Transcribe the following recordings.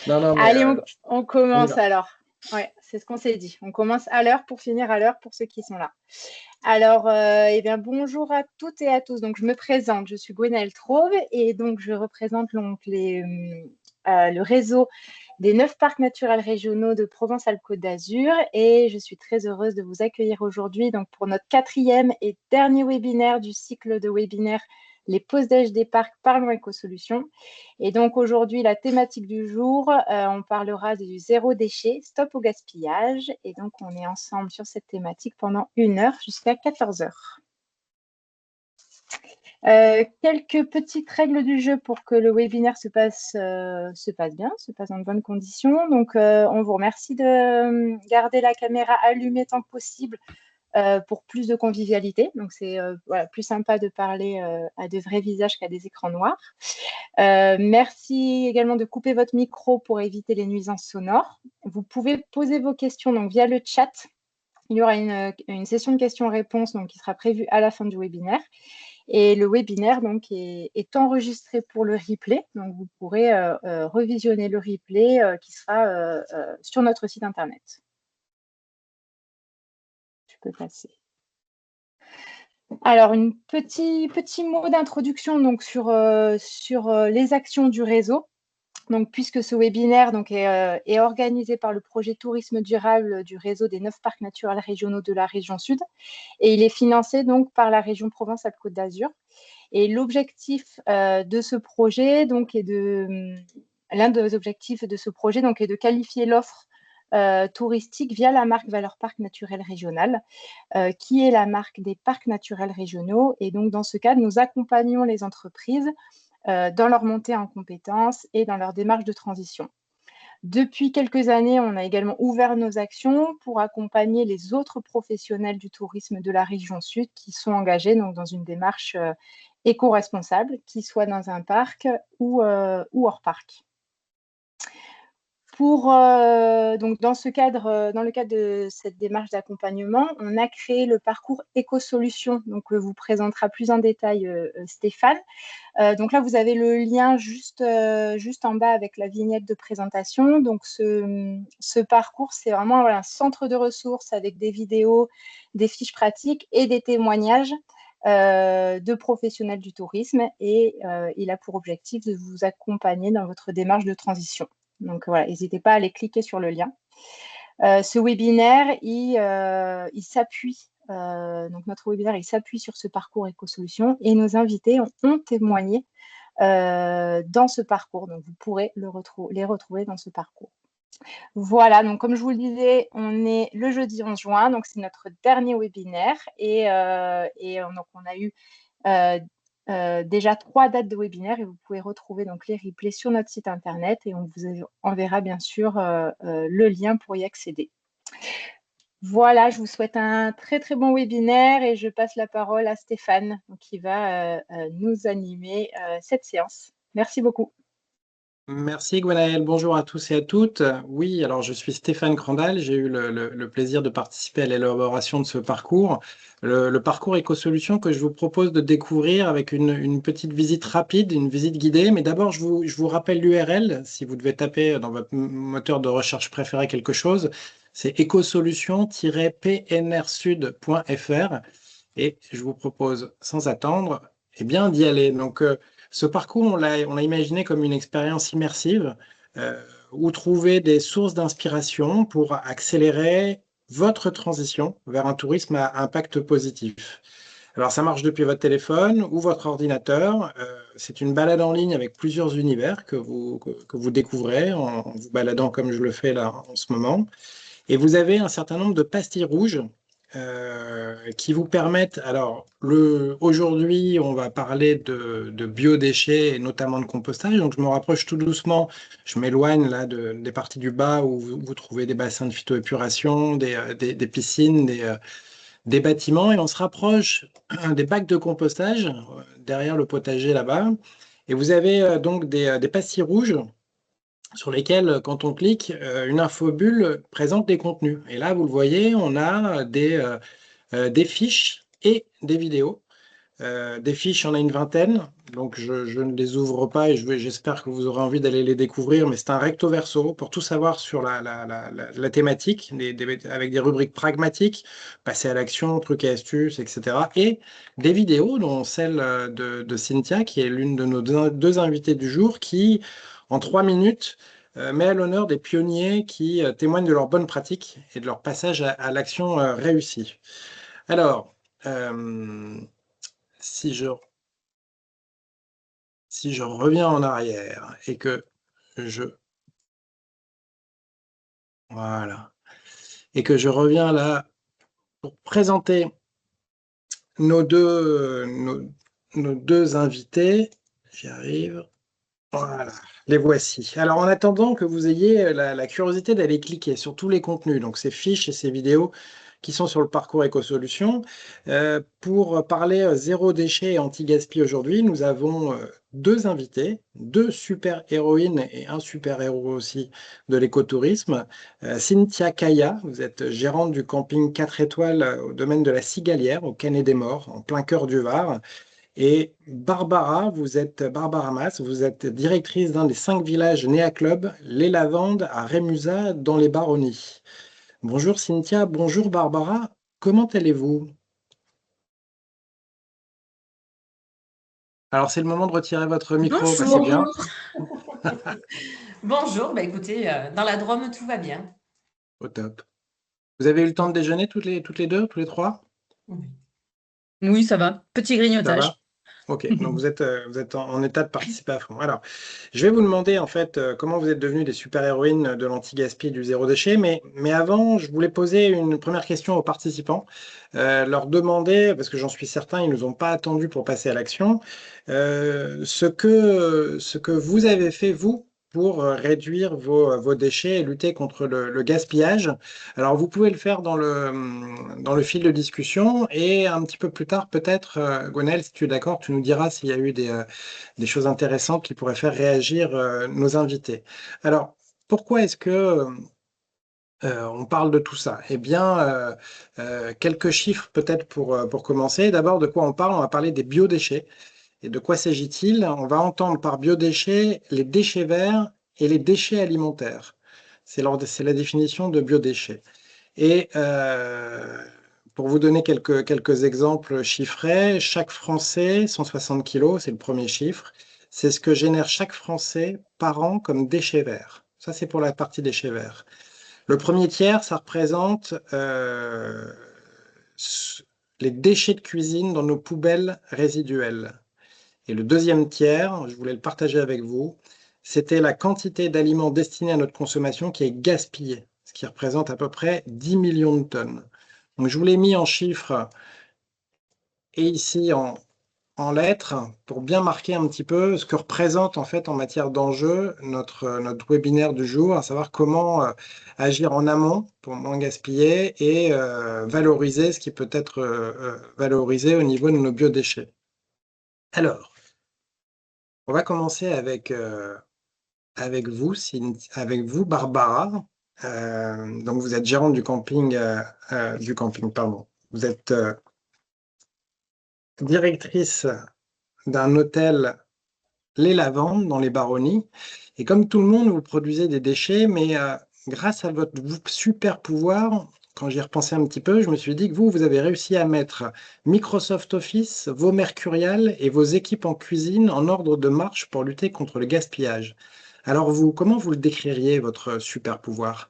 Non, non, mais Allez, on on y commence va. alors. Ouais, c'est ce qu'on s'est dit. On commence à l'heure pour finir à l'heure pour ceux qui sont là. Alors, eh bien, bonjour à toutes et à tous. Donc, je me présente. Je suis Gwenaëlle Traube et donc je représente donc le réseau des 9 parcs naturels régionaux de Provence-Alpes-Côte d'Azur et je suis très heureuse de vous accueillir aujourd'hui donc pour notre 4e et dernier webinaire du cycle de webinaires Les pauses déj des parcs Parlons Éco-Solutions. Et donc aujourd'hui, la thématique du jour, on parlera du zéro déchet, stop au gaspillage. Et donc on est ensemble sur cette thématique pendant 1 heure jusqu'à 14 heures. Quelques petites règles du jeu pour que le webinaire se passe bien, se passe dans de bonnes conditions. Donc, on vous remercie de garder la caméra allumée tant que possible pour plus de convivialité. Donc, c'est voilà, plus sympa de parler à de vrais visages qu'à des écrans noirs. Merci également de couper votre micro pour éviter les nuisances sonores. Vous pouvez poser vos questions donc, via le chat. Il y aura une session de questions-réponses qui sera prévue à la fin du webinaire. Et le webinaire donc, est enregistré pour le replay. Donc, vous pourrez revisionner le replay qui sera sur notre site internet. Je peux passer. Alors, un petit mot d'introduction donc, sur les actions du réseau. Donc, puisque ce webinaire est organisé par le projet Tourisme durable du réseau des 9 parcs naturels régionaux de la région Sud, et il est financé donc par la région Provence-Alpes-Côte d'Azur. Et l'objectif de ce projet, l'un des objectifs de ce projet est de qualifier l'offre touristique via la marque Valeurs Parc Naturel Régional, qui est la marque des parcs naturels régionaux. Et donc, dans ce cadre, nous accompagnons les entreprises dans leur montée en compétences et dans leur démarche de transition. Depuis quelques années, on a également ouvert nos actions pour accompagner les autres professionnels du tourisme de la région Sud qui sont engagés donc, dans une démarche éco-responsable, qu'ils soient dans un parc ou hors parc. Donc dans le cadre de cette démarche d'accompagnement, on a créé le parcours Éco-Solutions, donc vous présentera plus en détail Stéphane. Donc là, vous avez le lien juste en bas avec la vignette de présentation. Donc ce parcours, c'est vraiment un centre de ressources avec des vidéos, des fiches pratiques et des témoignages de professionnels du tourisme. Et il a pour objectif de vous accompagner dans votre démarche de transition. Donc voilà, n'hésitez pas à aller cliquer sur le lien. Ce webinaire, il s'appuie donc notre webinaire, il s'appuie sur ce parcours Éco-Solutions et nos invités ont témoigné dans ce parcours. Donc, vous pourrez les retrouver dans ce parcours. Voilà, donc comme je vous le disais, on est le jeudi 11 juin, donc c'est notre dernier webinaire et donc on a eu déjà 3 dates de webinaire et vous pouvez retrouver donc les replays sur notre site internet et on vous enverra bien sûr le lien pour y accéder. Voilà, je vous souhaite un très très bon webinaire et je passe la parole à Stéphane qui va nous animer cette séance. Merci beaucoup. Merci Gwenaëlle, bonjour à tous et à toutes. Oui, alors je suis Stéphane Crandal, j'ai eu le plaisir de participer à l'élaboration de ce parcours. Le parcours Éco-Solutions que je vous propose de découvrir avec une petite visite rapide, une visite guidée. Mais d'abord, je vous rappelle l'URL, si vous devez taper dans votre moteur de recherche préféré quelque chose, c'est écosolutions-pnrsud.fr et je vous propose sans attendre d'y aller. Donc, ce parcours, on l'a imaginé comme une expérience immersive où trouver des sources d'inspiration pour accélérer votre transition vers un tourisme à impact positif. Alors, ça marche depuis votre téléphone ou votre ordinateur. C'est une balade en ligne avec plusieurs univers que vous découvrez en vous baladant comme je le fais là en ce moment. Et vous avez un certain nombre de pastilles rouges qui vous permettent, alors aujourd'hui on va parler de biodéchets et notamment de compostage, donc je me rapproche tout doucement, je m'éloigne là des parties du bas où vous trouvez des bassins de phytoépuration, des piscines, des bâtiments et on se rapproche des bacs de compostage derrière le potager là-bas et vous avez donc des pastilles rouges sur lesquels, quand on clique, une infobulle présente des contenus. Et là, vous le voyez, on a des fiches et des vidéos Des fiches, il y en a une vingtaine, donc je ne les ouvre pas et j'espère que vous aurez envie d'aller les découvrir, mais c'est un recto verso pour tout savoir sur la thématique, avec des rubriques pragmatiques, passer à l'action, trucs et astuces, etc. Et des vidéos, dont celle de Cynthia, qui est l'une de nos deux invités du jour, qui, en 3 minutes, met à l'honneur des pionniers qui témoignent de leurs bonnes pratiques et de leur passage à l'action réussie. Alors, euh, si je, si je reviens en arrière et que je, voilà, et que je reviens là pour présenter nos nos deux invités, j'y arrive. Voilà, les voici. Alors, en attendant que vous ayez la curiosité d'aller cliquer sur tous les contenus, donc ces fiches et ces vidéos qui sont sur le parcours Écosolutions, pour parler zéro déchet et anti-gaspi aujourd'hui, nous avons deux invités, deux super-héroïnes et un super-héros aussi de l'écotourisme. Cynthia Kaya, vous êtes gérante du camping 4 étoiles au domaine de la Cigalière, au Canet des Morts, en plein cœur du Var. Et Barbara Mas, vous êtes directrice d'un des 5 villages Néa Club, Les Lavandes, à Rémusat, dans les Baronnies. Bonjour Cynthia, bonjour Barbara, comment allez-vous? Alors c'est le moment de retirer votre micro, bah, c'est bien. Bonjour, bah écoutez, dans la Drôme, tout va bien. Au top. Vous avez eu le temps de déjeuner toutes les deux, tous les trois? Oui, ça va. Petit Ça va? grignotage. Ok, donc vous êtes en état de participer à fond. Alors, je vais vous demander en fait comment vous êtes devenues des super-héroïnes de l'anti-gaspi et du zéro déchet, mais avant, je voulais poser une première question aux participants, leur demander, parce que j'en suis certain, ils ne nous ont pas attendus pour passer à l'action, ce que vous avez fait, vous, pour réduire vos déchets et lutter contre le gaspillage. Alors, vous pouvez le faire dans le fil de discussion et un petit peu plus tard, peut-être, Gwenaëlle, si tu es d'accord, tu nous diras s'il y a eu des choses intéressantes qui pourraient faire réagir nos invités. Alors, pourquoi est-ce que on parle de tout ça? Eh bien, quelques chiffres peut-être pour commencer. D'abord, de quoi on parle? On va parler des biodéchets. Et de quoi s'agit-il? On va entendre par biodéchets les déchets verts et les déchets alimentaires. C'est la définition de biodéchets. Et pour vous donner quelques exemples chiffrés, chaque Français, 160 kilos, c'est le premier chiffre, c'est ce que génère chaque Français par an comme déchets verts. Ça, c'est pour la partie déchets verts. Le premier tiers, ça représente les déchets de cuisine dans nos poubelles résiduelles. Et le deuxième tiers, je voulais le partager avec vous, c'était la quantité d'aliments destinés à notre consommation qui est gaspillée, ce qui représente à peu près 10 millions de tonnes. Donc, je vous l'ai mis en chiffres et ici en lettres pour bien marquer un petit peu ce que représente en fait en matière d'enjeu notre webinaire du jour, à savoir comment agir en amont pour moins gaspiller et valoriser ce qui peut être valorisé au niveau de nos biodéchets. Alors, on va commencer avec vous, Barbara. Donc, vous êtes gérante du camping, pardon. Vous êtes directrice d'un hôtel Les Lavandes dans les Baronnies. Et comme tout le monde, vous produisez des déchets, mais grâce à votre super pouvoir, quand j'y repensais un petit peu, je me suis dit que vous avez réussi à mettre Microsoft Office, vos Mercurial et vos équipes en cuisine en ordre de marche pour lutter contre le gaspillage. Alors vous, comment vous le décririez, votre super pouvoir?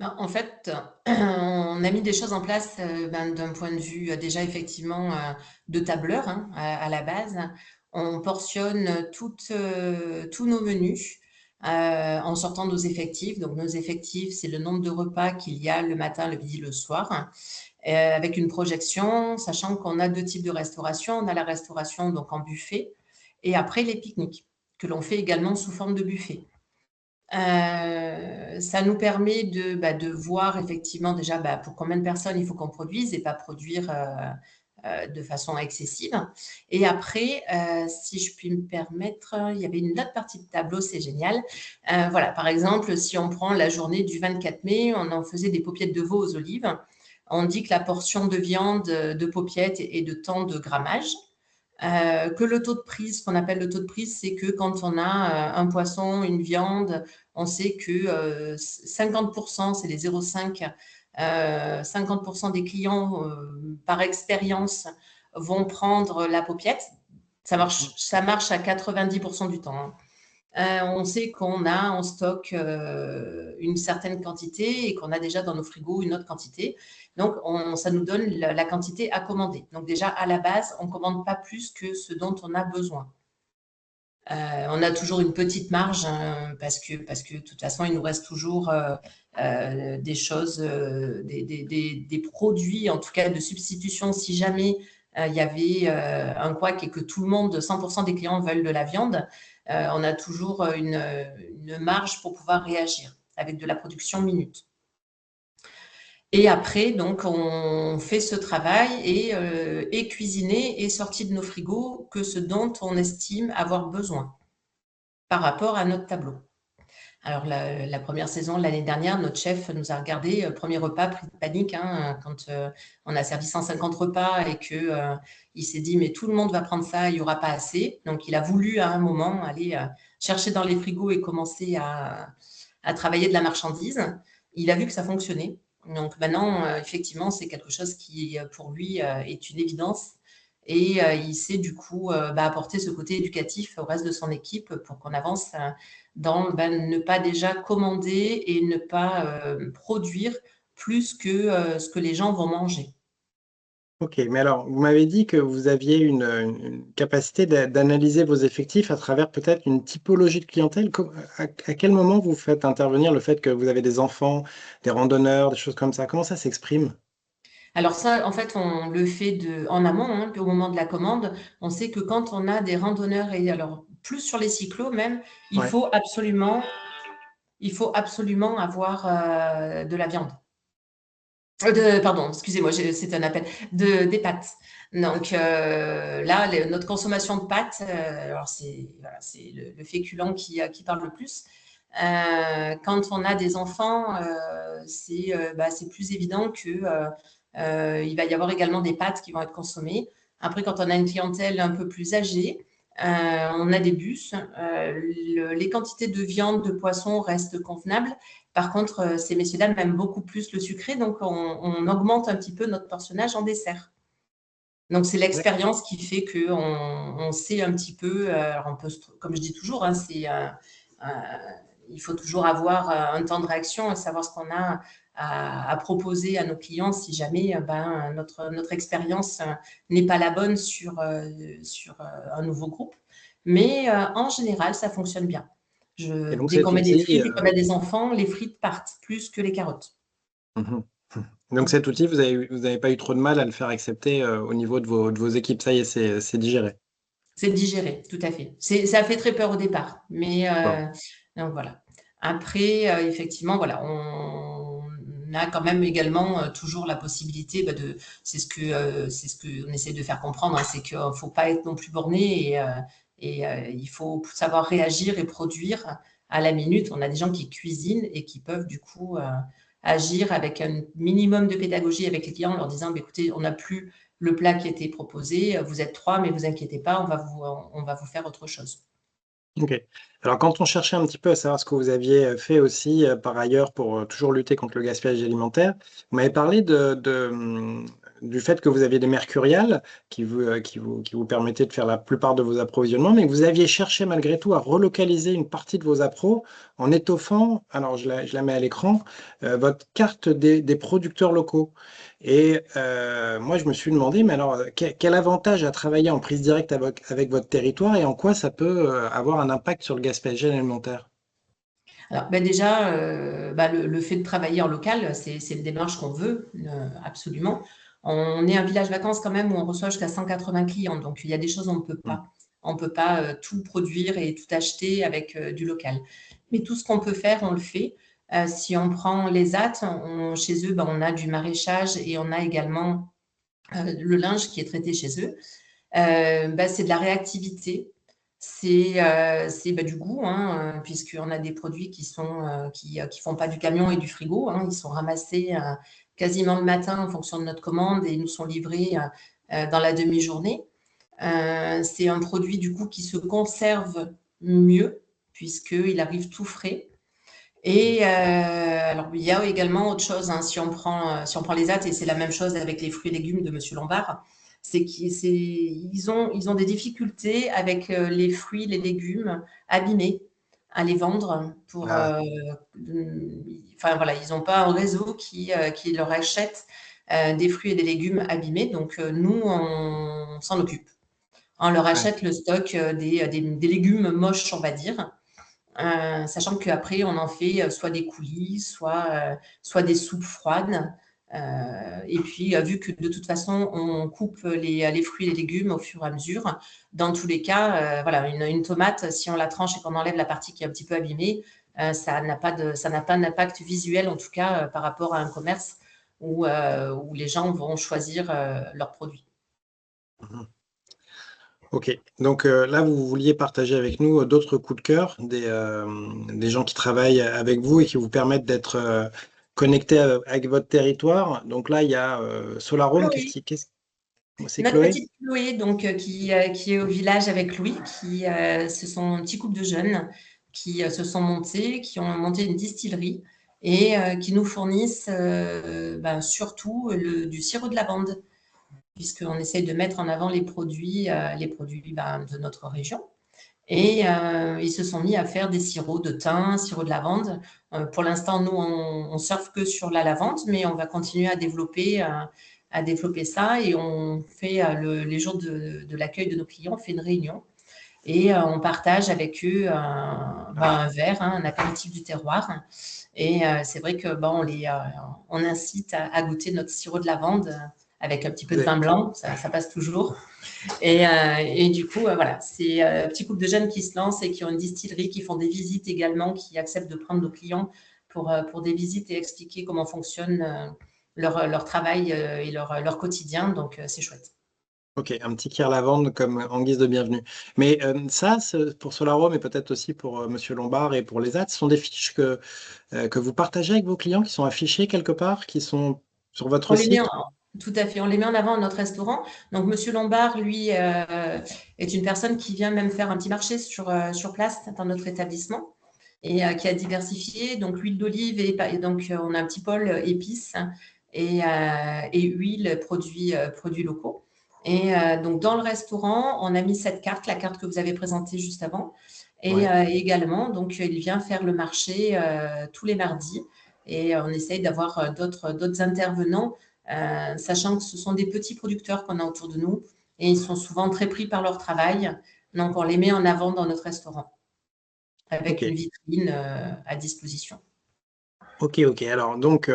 En fait, on a mis des choses en place d'un point de vue déjà effectivement de tableur à la base. On portionne tous nos menus en sortant nos effectifs. Donc nos effectifs, c'est le nombre de repas qu'il y a le matin, le midi, le soir, avec une projection, sachant qu'on a deux types de restauration. On a la restauration donc en buffet et après les pique-niques que l'on fait également sous forme de buffet. Ça nous permet de voir effectivement déjà pour combien de personnes il faut qu'on produise et pas produire de façon excessive. Et après, si je puis me permettre, il y avait une autre partie de tableau, c'est génial. Voilà, par exemple, si on prend la journée du 24 mai, on en faisait des paupiètes de veau aux olives. on dit que la portion de viande de paupiette est de tant de grammage. Que le taux de prise, ce qu'on appelle le taux de prise, c'est que quand on a un poisson, une viande, on sait que 50%, c'est les 0,5, 50% des clients, par expérience, vont prendre la paupiette. Ça marche à 90% du temps, hein. On sait qu'on a en stock une certaine quantité et qu'on a déjà dans nos frigos une autre quantité. Donc, ça nous donne la quantité à commander. Donc, déjà, à la base, on ne commande pas plus que ce dont on a besoin. On a toujours une petite marge hein, parce que de toute façon, il nous reste toujours des choses, des produits, en tout cas de substitution, si jamais il y avait un couac et que tout le monde, 100% des clients veulent de la viande, on a toujours une marge pour pouvoir réagir avec de la production minute. Et après, donc, on fait ce travail et cuisiner et sorti de nos frigos que ce dont on estime avoir besoin par rapport à notre tableau. Alors, la première saison, l'année dernière, notre chef nous a regardé, premier repas, pris de panique, hein, quand on a servi 150 repas et qu'il s'est dit, mais tout le monde va prendre ça, il n'y aura pas assez. Donc, il a voulu à un moment aller chercher dans les frigos et commencer à travailler de la marchandise. Il a vu que ça fonctionnait. Donc, maintenant, effectivement, c'est quelque chose qui, pour lui, est une évidence. Et il sait du coup apporter ce côté éducatif au reste de son équipe pour qu'on avance dans ne pas déjà commander et ne pas produire plus que ce que les gens vont manger. Ok, mais alors, vous m'avez dit que vous aviez une capacité d'analyser vos effectifs à travers peut-être une typologie de clientèle. À quel moment vous faites intervenir le fait que vous avez des enfants, des randonneurs, des choses comme ça? Comment ça s'exprime? Alors ça, en fait, on le fait en amont, hein, puis au moment de la commande. On sait que quand on a des randonneurs, et alors plus sur les cyclos même, il Ouais. faut absolument avoir de la viande. Pardon, excusez-moi, c'est un appel, des pâtes. Donc là, notre consommation de pâtes, alors c'est le féculent qui parle le plus. Quand on a des enfants, c'est plus évident que il va y avoir également des pâtes qui vont être consommées. Après, quand on a une clientèle un peu plus âgée, on a des bus. Les quantités de viande, de poisson restent convenables. Par contre, ces messieurs-dames aiment beaucoup plus le sucré, donc on augmente un petit peu notre portionnage en dessert. Donc, c'est l'expérience qui fait qu'on sait un petit peu, alors on peut, comme je dis toujours, hein, il faut toujours avoir un temps de réaction et savoir ce qu'on a à proposer à nos clients si jamais notre expérience n'est pas la bonne sur un nouveau groupe. Mais en général, ça fonctionne bien. Et donc Dès cet qu'on met des outil, frites et qu'on a des enfants, les frites partent plus que les carottes. donc cet outil, vous n'avez pas eu trop de mal à le faire accepter au niveau de vos équipes. Ça y est, c'est digéré. C'est digéré, tout à fait. Ça fait très peur au départ, mais Bon. donc voilà. Après, effectivement, voilà, on a quand même également toujours la possibilité c'est ce que on essaie de faire comprendre, hein, c'est qu'il ne faut pas être non plus borné et il faut savoir réagir et produire à la minute. On a des gens qui cuisinent et qui peuvent du coup agir avec un minimum de pédagogie avec les clients en leur disant, écoutez, on n'a plus le plat qui était proposé, vous êtes 3, mais vous inquiétez pas, on va vous faire autre chose. Ok. Alors, quand on cherchait un petit peu à savoir ce que vous aviez fait aussi par ailleurs pour toujours lutter contre le gaspillage alimentaire, vous m'avez parlé du fait que vous aviez des mercuriales qui vous permettaient de faire la plupart de vos approvisionnements, mais que vous aviez cherché malgré tout à relocaliser une partie de vos appros en étoffant, alors je la mets à l'écran, votre carte des producteurs locaux. Et moi, je me suis demandé, mais alors, quel avantage à travailler en prise directe avec votre territoire et en quoi ça peut avoir un impact sur le gaspillage alimentaire? Alors, déjà, le fait de travailler en local, c'est une démarche qu'on veut, absolument. On est un village vacances quand même où on reçoit jusqu'à 180 clients, donc il y a des choses on ne peut pas. On ne peut pas tout produire et tout acheter avec du local. Mais tout ce qu'on peut faire, on le fait. Si on prend les AT, chez eux, on a du maraîchage et on a également le linge qui est traité chez eux. C'est de la réactivité, c'est du goût, hein, puisqu'on a des produits qui font pas du camion et du frigo, hein, ils sont ramassés quasiment le matin en fonction de notre commande et ils nous sont livrés dans la demi-journée. C'est un produit du coup qui se conserve mieux puisqu'il arrive tout frais. Et alors, il y a également autre chose, hein, si on prend les attes, et c'est la même chose avec les fruits et légumes de Monsieur Lombard, c'est qu'ils ont des difficultés avec les fruits, les légumes abîmés à les vendre enfin voilà, ils n'ont pas un réseau qui leur achète des fruits et des légumes abîmés. Donc nous, on s'en occupe. On leur achète le stock des légumes moches, on va dire. Sachant qu'après, on en fait soit des coulis, soit des soupes froides. Et puis, vu que de toute façon, on coupe les fruits et les légumes au fur et à mesure, dans tous les cas, voilà, une tomate, si on la tranche et qu'on enlève la partie qui est un petit peu abîmée, ça n'a pas d'impact visuel, en tout cas, par rapport à un commerce où les gens vont choisir leurs produits. Ok, donc là, vous vouliez partager avec nous d'autres coups de cœur, des gens qui travaillent avec vous et qui vous permettent d'être connectés avec votre territoire. Donc là, il y a Solarome, c'est Notre Chloé? petite Chloé, donc, qui est au village avec Louis, ce sont un petit couple de jeunes qui se sont montés, qui ont monté une distillerie et qui nous fournissent surtout du sirop de lavande, puisqu'on essaye de mettre en avant les produits de notre région. Et ils se sont mis à faire des sirops de thym, sirop de lavande. Pour l'instant, nous, on surfe que sur la lavande, mais on va continuer à développer ça. Et on fait les jours de l'accueil de nos clients, on fait une réunion et on partage avec eux un verre, un apéritif du terroir. Et c'est vrai que on incite à goûter notre sirop de lavande avec un petit peu de vin blanc, ça passe toujours. Et du coup, voilà, c'est un petit couple de jeunes qui se lancent et qui ont une distillerie, qui font des visites également, qui acceptent de prendre nos clients pour des visites et expliquer comment fonctionne leur travail et leur quotidien. Donc, c'est chouette. Ok, un petit kir lavande comme en guise de bienvenue. Mais ça, pour Solarome et peut-être aussi pour Monsieur Lombard et pour les AT, ce sont des fiches que vous partagez avec vos clients, qui sont affichées quelque part, qui sont sur votre site? Tout à fait, on les met en avant à notre restaurant. Donc, Monsieur Lombard, lui, est une personne qui vient même faire un petit marché sur place dans notre établissement et qui a diversifié. Donc, l'huile d'olive et donc on a un petit pôle épices et huile, produits locaux. Et donc, dans le restaurant, on a mis cette carte, la carte que vous avez présentée juste avant. Et également, donc, il vient faire le marché tous les mardis. Et on essaye d'avoir d'autres intervenants, sachant que ce sont des petits producteurs qu'on a autour de nous et ils sont souvent très pris par leur travail. Donc, on les met en avant dans notre restaurant avec une vitrine à disposition. Ok. Alors, donc,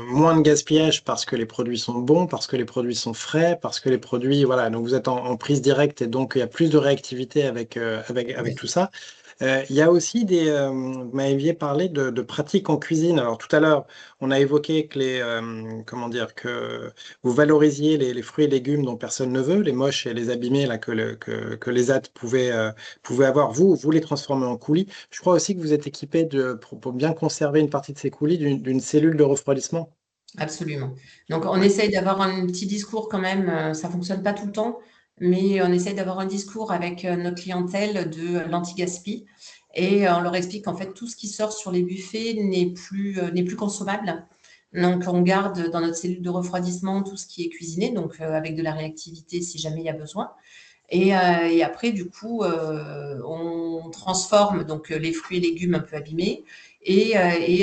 moins de gaspillage parce que les produits sont bons, parce que les produits sont frais, parce que les produits, voilà, donc vous êtes en prise directe et donc il y a plus de réactivité avec tout ça. Il y a aussi vous m'aviez parlé de pratiques en cuisine. Alors tout à l'heure, on a évoqué que comment dire, que vous valorisiez les fruits et légumes dont personne ne veut, les moches et les abîmés là, que les AT pouvaient avoir. Vous les transformez en coulis. Je crois aussi que vous êtes équipé pour bien conserver une partie de ces coulis d'une cellule de refroidissement. Absolument. Donc, on essaye d'avoir un petit discours quand même. Ça ne fonctionne pas tout le temps, mais on essaye d'avoir un discours avec notre clientèle de l'anti-gaspi. Et on leur explique qu'en fait, tout ce qui sort sur les buffets n'est plus consommable. Donc, on garde dans notre cellule de refroidissement tout ce qui est cuisiné, donc avec de la réactivité si jamais il y a besoin. Et après, du coup, on transforme donc les fruits et légumes un peu abîmés. Et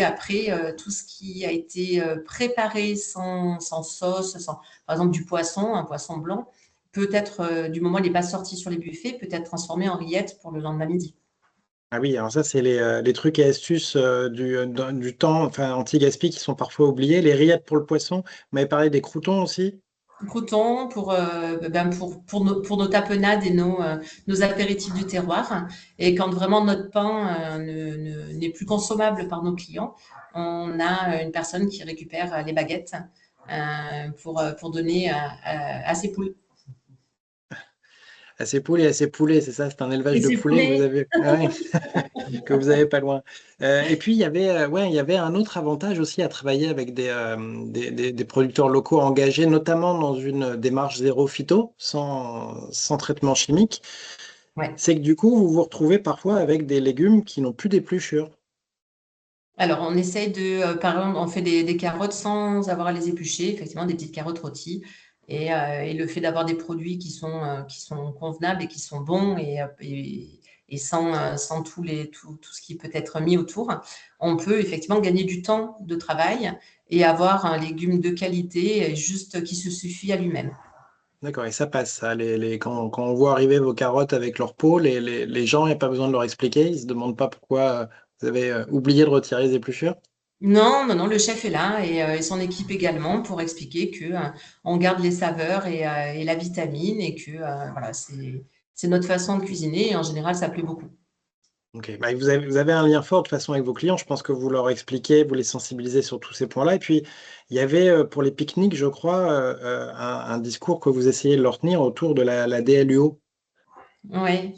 après, tout ce qui a été préparé sans sauce, par exemple du poisson, un poisson blanc, peut être, du moment où il n'est pas sorti sur les buffets, peut être transformé en rillettes pour le lendemain midi. Ah oui, alors ça, c'est les trucs et astuces du temps, enfin anti-gaspi qui sont parfois oubliés. Les rillettes pour le poisson, vous m'avez parlé des croûtons aussi. Croûtons pour nos tapenades et nos apéritifs du terroir. Et quand vraiment notre pain n'est plus consommable par nos clients, on a une personne qui récupère les baguettes pour donner à ses poules. À ces poules et à ces poulets, c'est ça, c'est un élevage Et de ses poulets que vous poulets. avez. Ah oui. que vous n'avez pas loin. Et puis, il y avait un autre avantage aussi à travailler avec des producteurs locaux engagés, notamment dans une démarche zéro phyto, sans traitement chimique. Ouais. C'est que du coup, vous vous retrouvez parfois avec des légumes qui n'ont plus d'épluchure. Alors, on essaye par exemple, on fait des carottes sans avoir à les éplucher, effectivement, des petites carottes rôties. Et le fait d'avoir des produits qui sont convenables et qui sont bons et sans tout ce qui peut être mis autour, on peut effectivement gagner du temps de travail et avoir un légume de qualité juste qui se suffit à lui-même. D'accord, et ça passe, ça. Quand on voit arriver vos carottes avec leur peau, les gens, il n'y a pas besoin de leur expliquer. Ils ne se demandent pas pourquoi vous avez oublié de retirer les épluchures. Non, non, non, le chef est là et son équipe également pour expliquer que on garde les saveurs et la vitamine et que voilà, c'est notre façon de cuisiner et en général, ça plaît beaucoup. Ok, bah, vous avez un lien fort de toute façon avec vos clients. Je pense que vous leur expliquez, vous les sensibilisez sur tous ces points-là. Et puis, il y avait pour les pique-niques, je crois, un discours que vous essayez de leur tenir autour de la DLUO. Oui,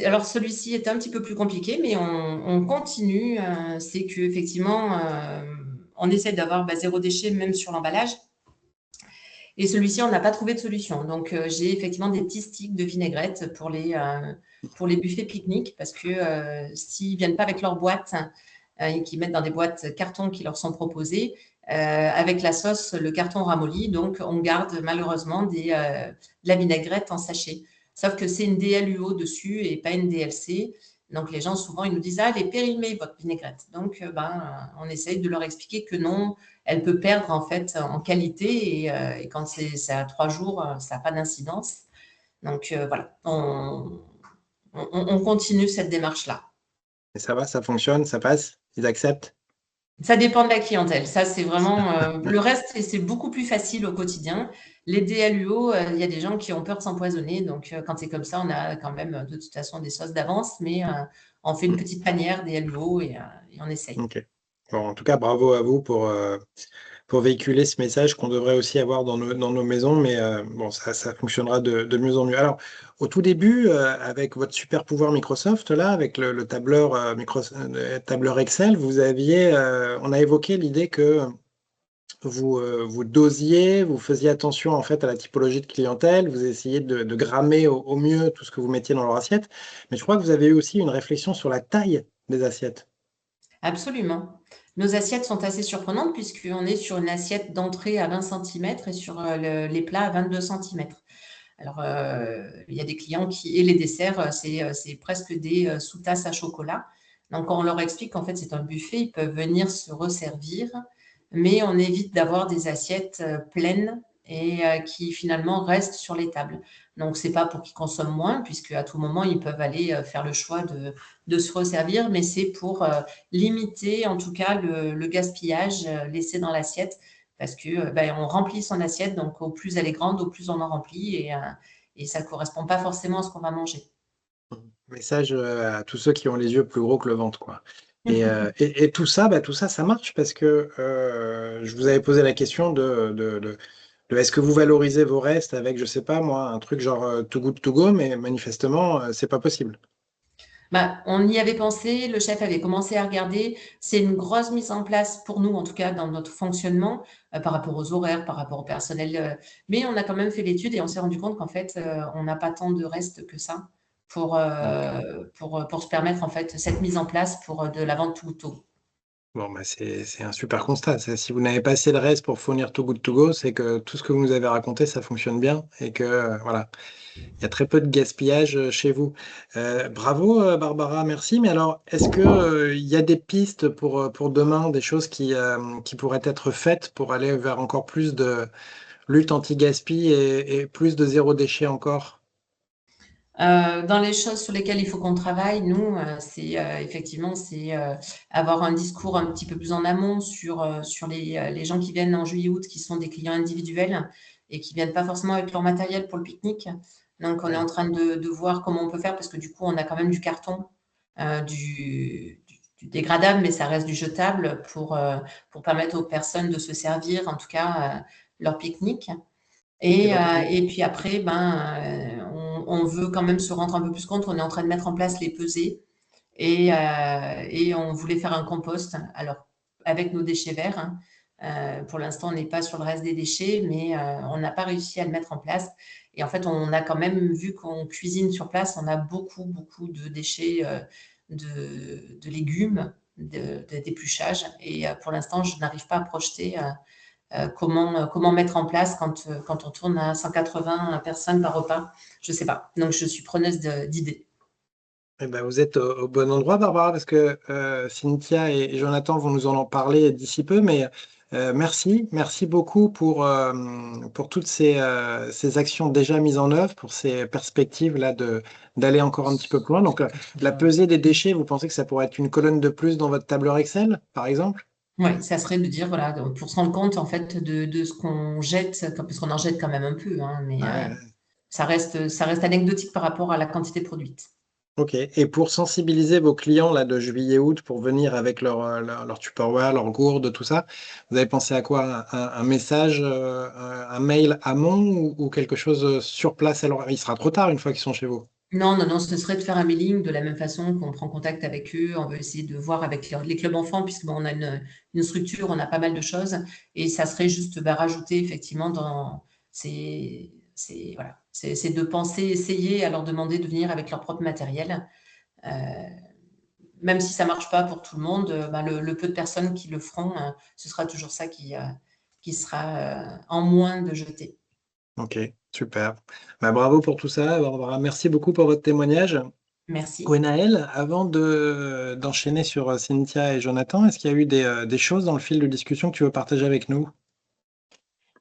alors celui-ci est un petit peu plus compliqué, mais on continue. C'est que effectivement, on essaie d'avoir zéro déchet même sur l'emballage. Et celui-ci, on n'a pas trouvé de solution. Donc, j'ai effectivement des petits sticks de vinaigrette pour les buffets pique-nique parce que s'ils viennent pas avec leur boîte et qu'ils mettent dans des boîtes carton qui leur sont proposées, avec la sauce, le carton ramollit. Donc, on garde malheureusement de la vinaigrette en sachet. Sauf que c'est une DLUO dessus et pas une DLC. Donc, les gens, souvent, ils nous disent, ah, elle est périmée, votre vinaigrette. Donc, on essaye de leur expliquer que non, elle peut perdre en fait en qualité et quand c'est à 3 jours, ça n'a pas d'incidence. Donc voilà, on continue cette démarche-là. Et ça va, ça fonctionne, ça passe, ils acceptent. Ça dépend de la clientèle. Ça, c'est vraiment le reste, c'est beaucoup plus facile au quotidien. Les DLUO, il y a des gens qui ont peur de s'empoisonner. Donc, quand c'est comme ça, on a quand même de toute façon des sauces d'avance, mais on fait une petite panière DLUO et on essaye. Ok. Bon, en tout cas, bravo à vous pour véhiculer ce message qu'on devrait aussi avoir dans nos maisons, mais bon, ça fonctionnera de mieux en mieux. Alors, au tout début, avec votre super pouvoir Microsoft, là, avec le tableur, tableur Excel, on a évoqué l'idée que vous dosiez, vous faisiez attention en fait à la typologie de clientèle, vous essayez de grammer au mieux tout ce que vous mettiez dans leur assiette, mais je crois que vous avez eu aussi une réflexion sur la taille des assiettes. Absolument. Nos assiettes sont assez surprenantes puisqu'on est sur une assiette d'entrée à 20 centimètres et sur les plats à 22 centimètres. Alors, il y a des clients et les desserts, c'est presque des sous-tasses à chocolat. Donc, quand on leur explique qu'en fait, c'est un buffet, ils peuvent venir se resservir, mais on évite d'avoir des assiettes pleines et qui finalement restent sur les tables. Donc, c'est pas pour qu'ils consomment moins, puisque à tout moment, ils peuvent aller faire le choix de se resservir, mais c'est pour limiter en tout cas le gaspillage laissé dans l'assiette parce que on remplit son assiette, donc au plus elle est grande, au plus on en remplit et ça ne correspond pas forcément à ce qu'on va manger. Message à tous ceux qui ont les yeux plus gros que le ventre, quoi. Et tout ça, tout ça, ça marche parce que je vous avais posé la question de est-ce que vous valorisez vos restes avec, je sais pas moi, un truc genre Too Good To Go, mais manifestement, c'est pas possible. On y avait pensé, le chef avait commencé à regarder. C'est une grosse mise en place pour nous, en tout cas dans notre fonctionnement, par rapport aux horaires, par rapport au personnel. Mais on a quand même fait l'étude et on s'est rendu compte qu'en fait, on n'a pas tant de restes que ça D'accord. pour se permettre en fait cette mise en place pour de la vente tout au. Bon, c'est un super constat. Si vous n'avez pas assez de reste pour fournir Too Good To Go, c'est que tout ce que vous nous avez raconté, ça fonctionne bien et que voilà, il y a très peu de gaspillage chez vous. Bravo, Barbara, merci. Mais alors, est-ce que il y a des pistes pour demain, des choses qui pourraient être faites pour aller vers encore plus de lutte anti-gaspi et plus de zéro déchet encore? Dans les choses sur lesquelles il faut qu'on travaille, nous, c'est effectivement, c'est avoir un discours un petit peu plus en amont sur les gens qui viennent en juillet-août, qui sont des clients individuels et qui viennent pas forcément avec leur matériel pour le pique-nique. Donc, on est Ouais. en train de voir comment on peut faire parce que du coup, on a quand même du carton, du dégradable, mais ça reste du jetable pour permettre aux personnes de se servir, en tout cas, leur pique-nique. Et Et, donc, et puis après, on veut quand même se rendre un peu plus compte. On est en train de mettre en place les pesées et on voulait faire un compost. Alors, avec nos déchets verts, hein. Pour l'instant, on n'est pas sur le reste des déchets, mais on n'a pas réussi à le mettre en place. Et en fait, on a quand même, vu qu'on cuisine sur place, on a beaucoup, beaucoup de déchets de légumes, d'épluchage. Et pour l'instant, je n'arrive pas à projeter comment mettre en place quand on tourne à 180 personnes par repas. Je ne sais pas. Donc, je suis preneuse d'idées. Eh ben, vous êtes au bon endroit, Barbara, parce que Cynthia et Jonathan vont nous en parler d'ici peu, mais merci beaucoup pour toutes ces actions déjà mises en œuvre, pour ces perspectives là d'aller encore un petit peu plus loin. Donc, la pesée des déchets, vous pensez que ça pourrait être une colonne de plus dans votre tableur Excel, par exemple? Oui, ça serait de dire, voilà, pour se rendre compte en fait de ce qu'on jette, parce qu'on en jette quand même un peu, hein, mais Ouais. ça reste anecdotique par rapport à la quantité produite. Ok. Et pour sensibiliser vos clients là de juillet-août pour venir avec leur Tupperware, leur gourde, tout ça, vous avez pensé à quoi? Un message, un mail amont ou quelque chose sur place? Alors, il sera trop tard une fois qu'ils sont chez vous. Non, non, non, ce serait de faire un mailing de la même façon qu'on prend contact avec eux. On veut essayer de voir avec les clubs enfants, puisque bon, on a une structure, on a pas mal de choses. Et ça serait juste rajouter effectivement dans voilà, c'est de penser, essayer à leur demander de venir avec leur propre matériel. Euh, Même si ça marche pas pour tout le monde, le peu de personnes qui le feront, ce sera toujours ça qui sera en moins de jeter. Ok, super. Bah, bravo pour tout ça, Barbara. Merci beaucoup pour votre témoignage. Merci. Gwenaël, avant d'enchaîner sur Cynthia et Jonathan, est-ce qu'il y a eu des choses dans le fil de discussion que tu veux partager avec nous?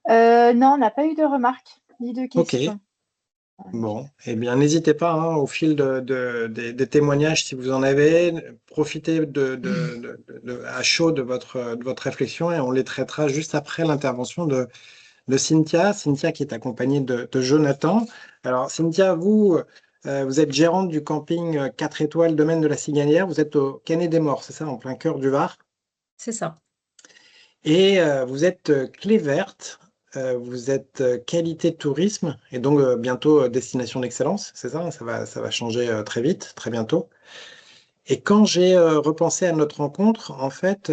Non, on n'a pas eu de remarques ni de Ok. questions. Bon, eh bien, n'hésitez pas, hein, au fil des témoignages, si vous en avez, profitez à chaud de votre réflexion et on les traitera juste après l'intervention de Cynthia. Cynthia qui est accompagnée de Jonathan. Alors, Cynthia, vous êtes gérante du camping 4 étoiles Domaine de la Cigalière. Vous êtes au Canet des Morts, c'est ça, en plein cœur du Var. C'est ça. Et vous êtes clé verte, vous êtes qualité de tourisme et donc bientôt destination d'excellence, c'est ça? Ça va changer très vite, très bientôt. Et quand j'ai repensé à notre rencontre, en fait,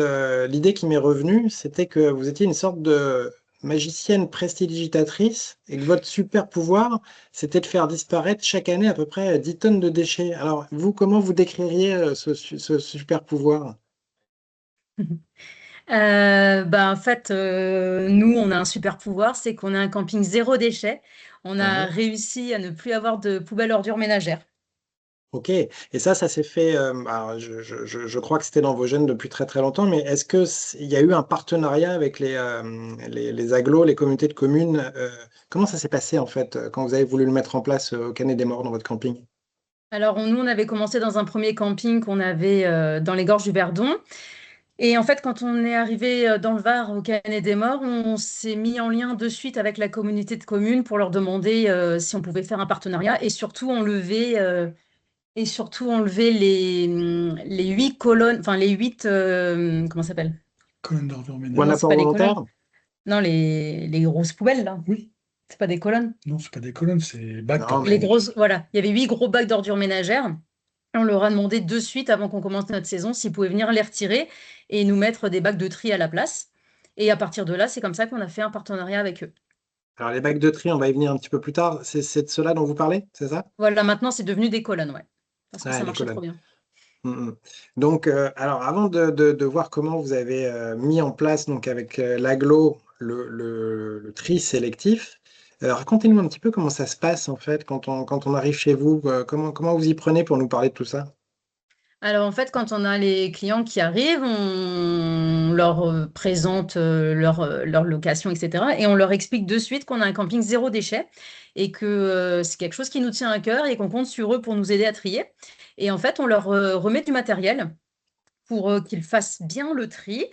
l'idée qui m'est revenue, c'était que vous étiez une sorte de magicienne prestidigitatrice et que votre super pouvoir, c'était de faire disparaître chaque année à peu près 10 tonnes de déchets. Alors, vous, comment vous décririez ce super pouvoir? En fait, nous, on a un super pouvoir, c'est qu'on a un camping zéro déchet. On a Ouais. réussi à ne plus avoir de poubelle ordures ménagères. Ok, et ça s'est fait, alors, je crois que c'était dans vos gènes depuis très très longtemps, mais est-ce que il y a eu un partenariat avec les agglos, les communautés de communes? Comment ça s'est passé en fait quand vous avez voulu le mettre en place au Canet des Morts dans votre camping? Alors, nous, on avait commencé dans un premier camping qu'on avait dans les gorges du Verdon. Et en fait, quand on est arrivé dans le Var, au Canet des Morts, on s'est mis en lien de suite avec la communauté de communes pour leur demander si on pouvait faire un partenariat et surtout enlever les 8 colonnes, enfin les 8, comment ça s'appelle? Colonne d'ordures Ou un ménagères. Non, c'est apport pas des colonnes. volontaire? Non, les grosses poubelles, là. Oui, C'est pas des colonnes. non, c'est pas des colonnes, c'est bacs Non, Les d'ordures mais ménagères. grosses, voilà. Il y avait 8 gros bacs d'ordures ménagères. On leur a demandé de suite, avant qu'on commence notre saison, s'ils pouvaient venir les retirer et nous mettre des bacs de tri à la place. Et à partir de là, c'est comme ça qu'on a fait un partenariat avec eux. alors les bacs de tri, on va y venir un petit peu plus tard. C'est de cela dont vous parlez, c'est ça? Voilà, maintenant, c'est devenu des colonnes, ouais. Parce que Ah, ça les marchait trop colonnes. bien. Mm, mm. Donc, alors avant de voir comment vous avez mis en place donc avec l'agglo le tri sélectif, racontez-nous un petit peu comment ça se passe en fait quand on arrive chez vous, comment vous y prenez pour nous parler de tout ça? Alors en fait, quand on a les clients qui arrivent, on leur présente leur location, etc. Et on leur explique de suite qu'on a un camping zéro déchet et que c'est quelque chose qui nous tient à cœur et qu'on compte sur eux pour nous aider à trier. Et en fait, on leur remet du matériel pour qu'ils fassent bien le tri.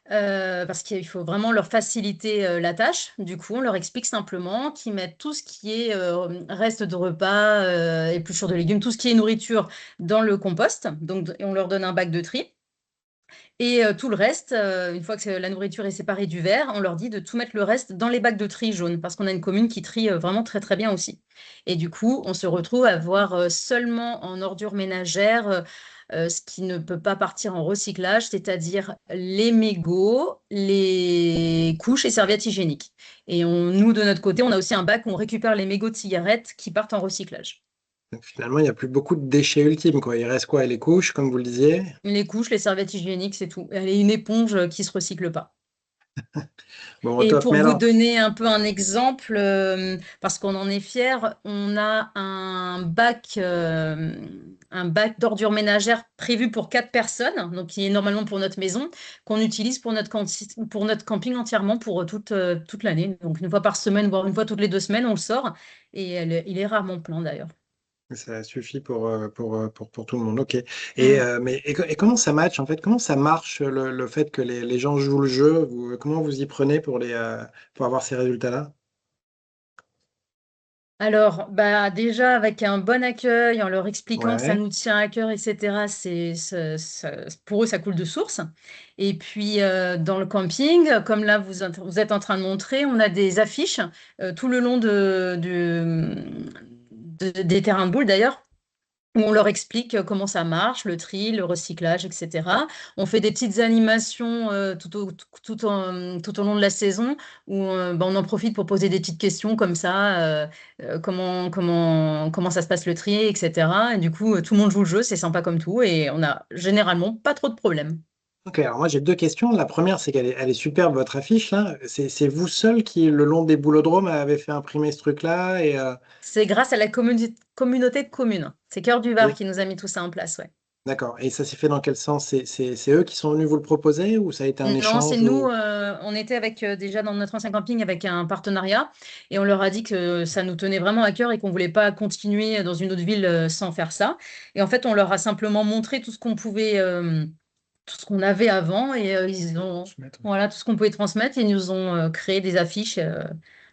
Parce qu'il faut vraiment leur faciliter la tâche. Du coup, on leur explique simplement qu'ils mettent tout ce qui est reste de repas, épluchures de légumes, tout ce qui est nourriture dans le compost. Donc, et on leur donne un bac de tri. Et tout le reste, une fois que la nourriture est séparée du verre, on leur dit de tout mettre le reste dans les bacs de tri jaunes, parce qu'on a une commune qui trie vraiment très très bien aussi. Et du coup, on se retrouve à avoir seulement en ordures ménagères ce qui ne peut pas partir en recyclage, c'est-à-dire les mégots, les couches et serviettes hygiéniques. Et nous, de notre côté, on a aussi un bac où on récupère les mégots de cigarettes qui partent en recyclage. Donc, finalement, il n'y a plus beaucoup de déchets ultimes, quoi. Il reste quoi? Les couches, comme vous le disiez? Les couches, les serviettes hygiéniques, c'est tout. Elle est une éponge qui ne se recycle pas. Bon, au Et top. pour Mais vous alors, donner un peu un exemple, parce qu'on en est fier, on a un bac d'ordures ménagères prévu pour 4 personnes, donc qui est normalement pour notre maison, qu'on utilise pour pour notre camping entièrement pour toute l'année. Donc une fois par semaine, voire une fois toutes les 2 semaines, on le sort. Et il est rarement plein d'ailleurs. ça suffit pour tout le monde. OK. Mm. Et comment ça match, en fait? Comment ça marche, le fait que les gens jouent le jeu? Comment vous y prenez pour avoir ces résultats-là? Alors, bah, déjà, avec un bon accueil, en leur expliquant que ça Ouais. nous tient à cœur, etc., pour eux, ça coule de source. Et puis, dans le camping, comme là, vous êtes en train de montrer, on a des affiches tout le long des terrains de boules, d'ailleurs, où on leur explique comment ça marche, le tri, le recyclage, etc. On fait des petites animations tout au long de la saison où bah, on en profite pour poser des petites questions comme ça, comment ça se passe le tri, etc. Et du coup, tout le monde joue le jeu, c'est sympa comme tout et on a généralement pas trop de problèmes. OK, alors moi j'ai deux questions. La première, c'est elle est superbe, votre affiche là. C'est vous seul qui, le long des boulodromes, avez fait imprimer ce truc-là C'est grâce à la communauté de communes. C'est Cœur du Var et- qui nous a mis tout ça en place, ouais. d'accord. Et ça s'est fait dans quel sens? C'est eux qui sont venus vous le proposer ou ça a été un Non, c'est échange nous. ou... On était avec déjà dans notre ancien camping avec un partenariat et on leur a dit que ça nous tenait vraiment à cœur et qu'on voulait pas continuer dans une autre ville sans faire ça. Et en fait, on leur a simplement montré tout ce qu'on pouvait, tout ce qu'on avait avant et ils ont, Transmettre. voilà, tout ce qu'on pouvait transmettre et ils nous ont créé des affiches.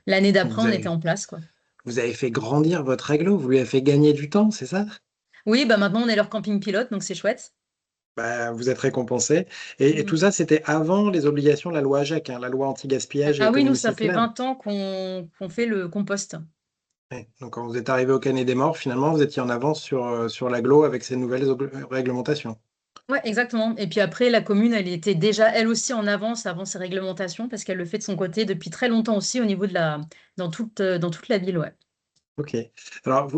L'année d'après, Vous on était avez, en place, quoi. vous avez fait grandir votre règlo, vous lui avez fait gagner du temps, c'est ça? Oui, bah maintenant on est leur camping pilote, donc c'est chouette. Bah, vous êtes récompensé. Et Mm. tout ça, c'était avant les obligations de la loi AGEC, hein, la loi anti-gaspillage et Ah oui, nous, économie ça fait circulaire. 20 ans qu'on fait le compost. Ouais. Donc quand vous êtes arrivé au Canet des Morts, finalement, vous étiez en avance sur l'agglo avec ces nouvelles réglementations. Ouais, exactement. Et puis après, la commune, elle était déjà, elle aussi, en avance avant ces réglementations, parce qu'elle le fait de son côté depuis très longtemps aussi au niveau dans toute la ville, ouais. Ok. Alors,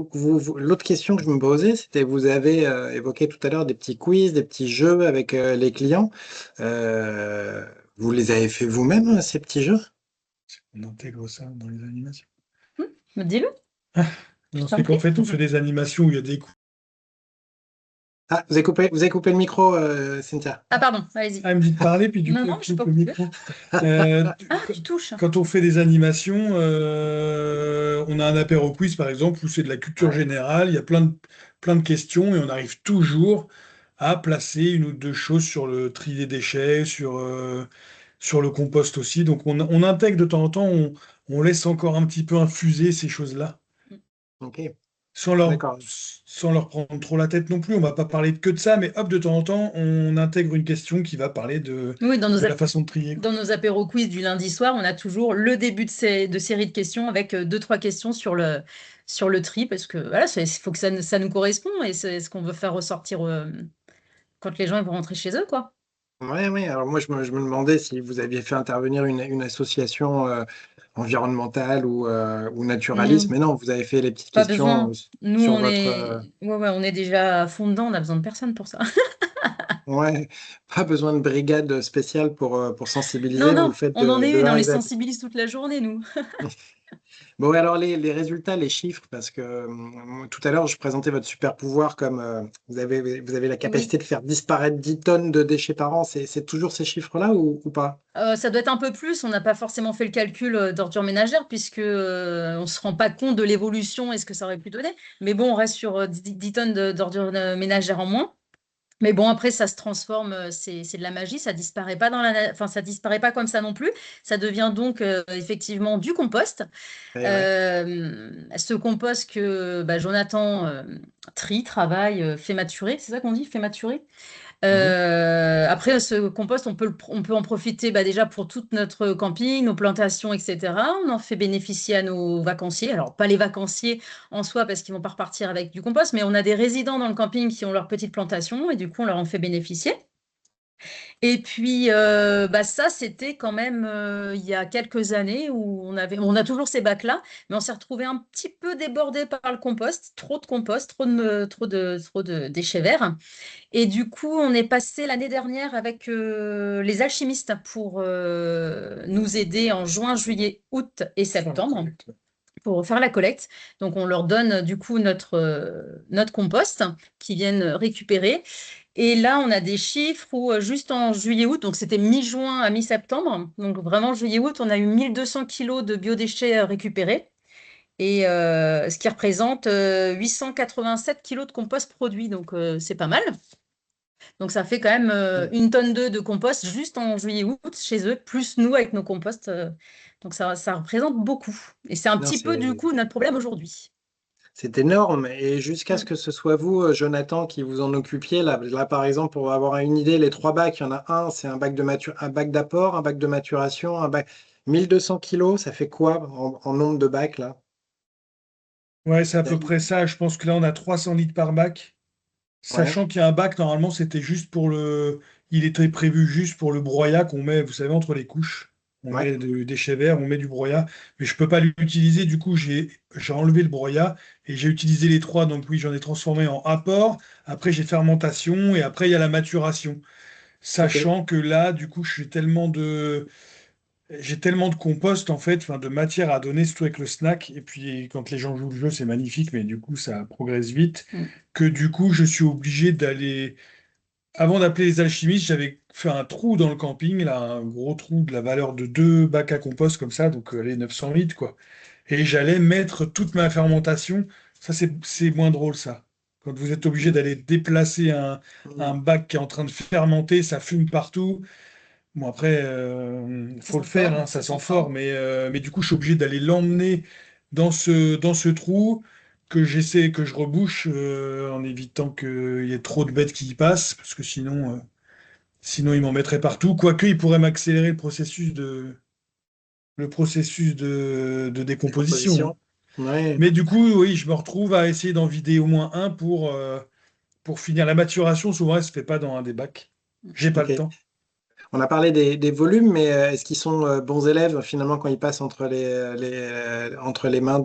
l'autre question que je me posais, c'était, vous avez évoqué tout à l'heure des petits quiz, des petits jeux avec les clients. Euh, Vous les avez fait vous-même, ces petits jeux? On intègre ça dans les animations. Dis-le, je Non, t'en c'est qu'en prie. fait, on fait des animations où il y a des coups. Ah, vous avez coupé le micro, Cynthia. Ah, pardon, allez-y. Ah, elle me dit de parler, puis du Non, coup, elle non, je sais coupe pas le coupé. micro. Euh, Ah, tu touches. Quand on fait des animations, on a un apéro quiz, par exemple, où c'est de la culture Ouais. générale, il y a plein de questions, et on arrive toujours à placer une ou deux choses sur le tri des déchets, sur le compost aussi. Donc on intègre de temps en temps, on laisse encore un petit peu infuser ces choses-là, Ok, sans leur, d'accord. sans leur prendre trop la tête non plus. On va pas parler que de ça, mais hop, de temps en temps, on intègre une question qui va parler Oui, de la façon de trier, quoi. dans nos apéros quiz du lundi soir, on a toujours le début de série de questions avec deux, trois questions sur le tri, parce que voilà, il faut que ça nous correspond et c'est ce qu'on veut faire ressortir quand les gens ils vont rentrer chez eux, quoi. Ouais, ouais. Alors moi, je me demandais si vous aviez fait intervenir une association environnementale ou naturaliste, Non, mais non, vous avez fait les petites pas questions besoin. Nous, sur votre... ouais, on est déjà à fond dedans, on n'a besoin de personne pour ça. Ouais, pas besoin de brigade spéciale pour Non, sensibiliser, vous non, le faites on en de, est de une, A on à les Z. sensibilise toute la journée, nous. Bon, et alors les résultats, les chiffres, parce que tout à l'heure, je présentais votre super pouvoir comme vous avez la Oui. capacité de faire disparaître 10 tonnes de déchets par an. C'est toujours ces chiffres-là ou pas? Ça doit être un peu plus. On n'a pas forcément fait le calcul d'ordures ménagères puisque on ne se rend pas compte de l'évolution et ce que ça aurait pu donner. Mais bon, on reste sur 10 tonnes d'ordures ménagères en moins. Mais bon, après, ça se transforme, c'est de la magie, ça disparaît pas enfin, ça disparaît pas comme ça non plus. Ça devient donc effectivement du compost. Eh ouais. Ce compost que bah, Jonathan trie, travaille, fait maturer, c'est ça qu'on dit, fait maturer. Mhm. Après, ce compost, on peut en profiter déjà pour tout notre camping, nos plantations, etc. On en fait bénéficier à nos vacanciers. Alors, pas les vacanciers en soi, parce qu'ils vont pas repartir avec du compost, mais on a des résidents dans le camping qui ont leur petite plantation et du coup, on leur en fait bénéficier. Et puis, ça, c'était quand même il y a quelques années où on a toujours ces bacs-là, mais on s'est retrouvé un petit peu débordé par le compost, trop de compost, trop de déchets verts. Et du coup, on est passé l'année dernière avec les alchimistes pour nous aider en juin, juillet, août et septembre pour faire la collecte. Donc, on leur donne du coup notre compost qu'ils viennent récupérer. Et là, on a des chiffres où juste en juillet-août, donc c'était mi-juin à mi-septembre, donc vraiment juillet-août, on a eu 1200 kilos de biodéchets récupérés. Et ce qui représente 887 kilos de compost produit, donc c'est pas mal. Donc ça fait quand même une tonne de compost juste en juillet-août chez eux, plus nous avec nos composts. Donc ça représente beaucoup. Et c'est un Non, petit peu du coup notre problème aujourd'hui. c'est énorme. Et jusqu'à ce Mm. que ce soit vous, Jonathan, qui vous en occupiez, là, par exemple, pour avoir une idée, les 3 bacs, il y en a un, c'est un bac d'apport, un bac de maturation, un bac 1200 kilos, ça fait quoi en nombre de bacs là? Ouais, c'est à peu près ça. Je pense que là, on a 300 litres par bac. Ouais, Sachant qu'il y a un bac, normalement, c'était juste pour le. Il était prévu juste pour le broyat qu'on met, vous savez, entre les couches. On ouais, met des déchets verts, on met du broyat. Mais je peux pas l'utiliser. Du coup, j'ai enlevé le broyat et j'ai utilisé les trois. Donc, oui, j'en ai transformé en apport. Après, j'ai fermentation et après, il y a la maturation. ok. Sachant que là, du coup, j'ai tellement de compost, en fait, enfin, de matière à donner, surtout avec le snack. Et puis, quand les gens jouent le jeu, c'est magnifique, mais du coup, ça progresse vite. Mm. Que du coup, je suis obligé d'aller. Avant d'appeler les alchimistes, j'avais fait un trou dans le camping, là, un gros trou de la valeur de 2 bacs à compost, comme ça, donc les 900 litres, quoi. Et j'allais mettre toute ma fermentation. Ça, c'est moins drôle, ça. Quand vous êtes obligé d'aller déplacer un Mm. bac qui est en train de fermenter, ça fume partout. Bon, après, Ça faut le sent faire, fort, hein, ça ça sent sent fort, fort. mais du coup, je suis obligé d'aller l'emmener dans ce trou que j'essaie, que je rebouche en évitant qu'il y ait trop de bêtes qui y passent, parce que sinon ils m'en mettraient partout. Quoique, ils pourraient m'accélérer le processus de décomposition, hein. Décomposition. Ouais, Mais du coup, oui, je me retrouve à essayer d'en vider au moins un pour finir la maturation. Souvent, elle se fait pas dans un des bacs. J'ai pas le ok. temps. On a parlé des volumes, mais est-ce qu'ils sont bons élèves finalement quand ils passent entre les mains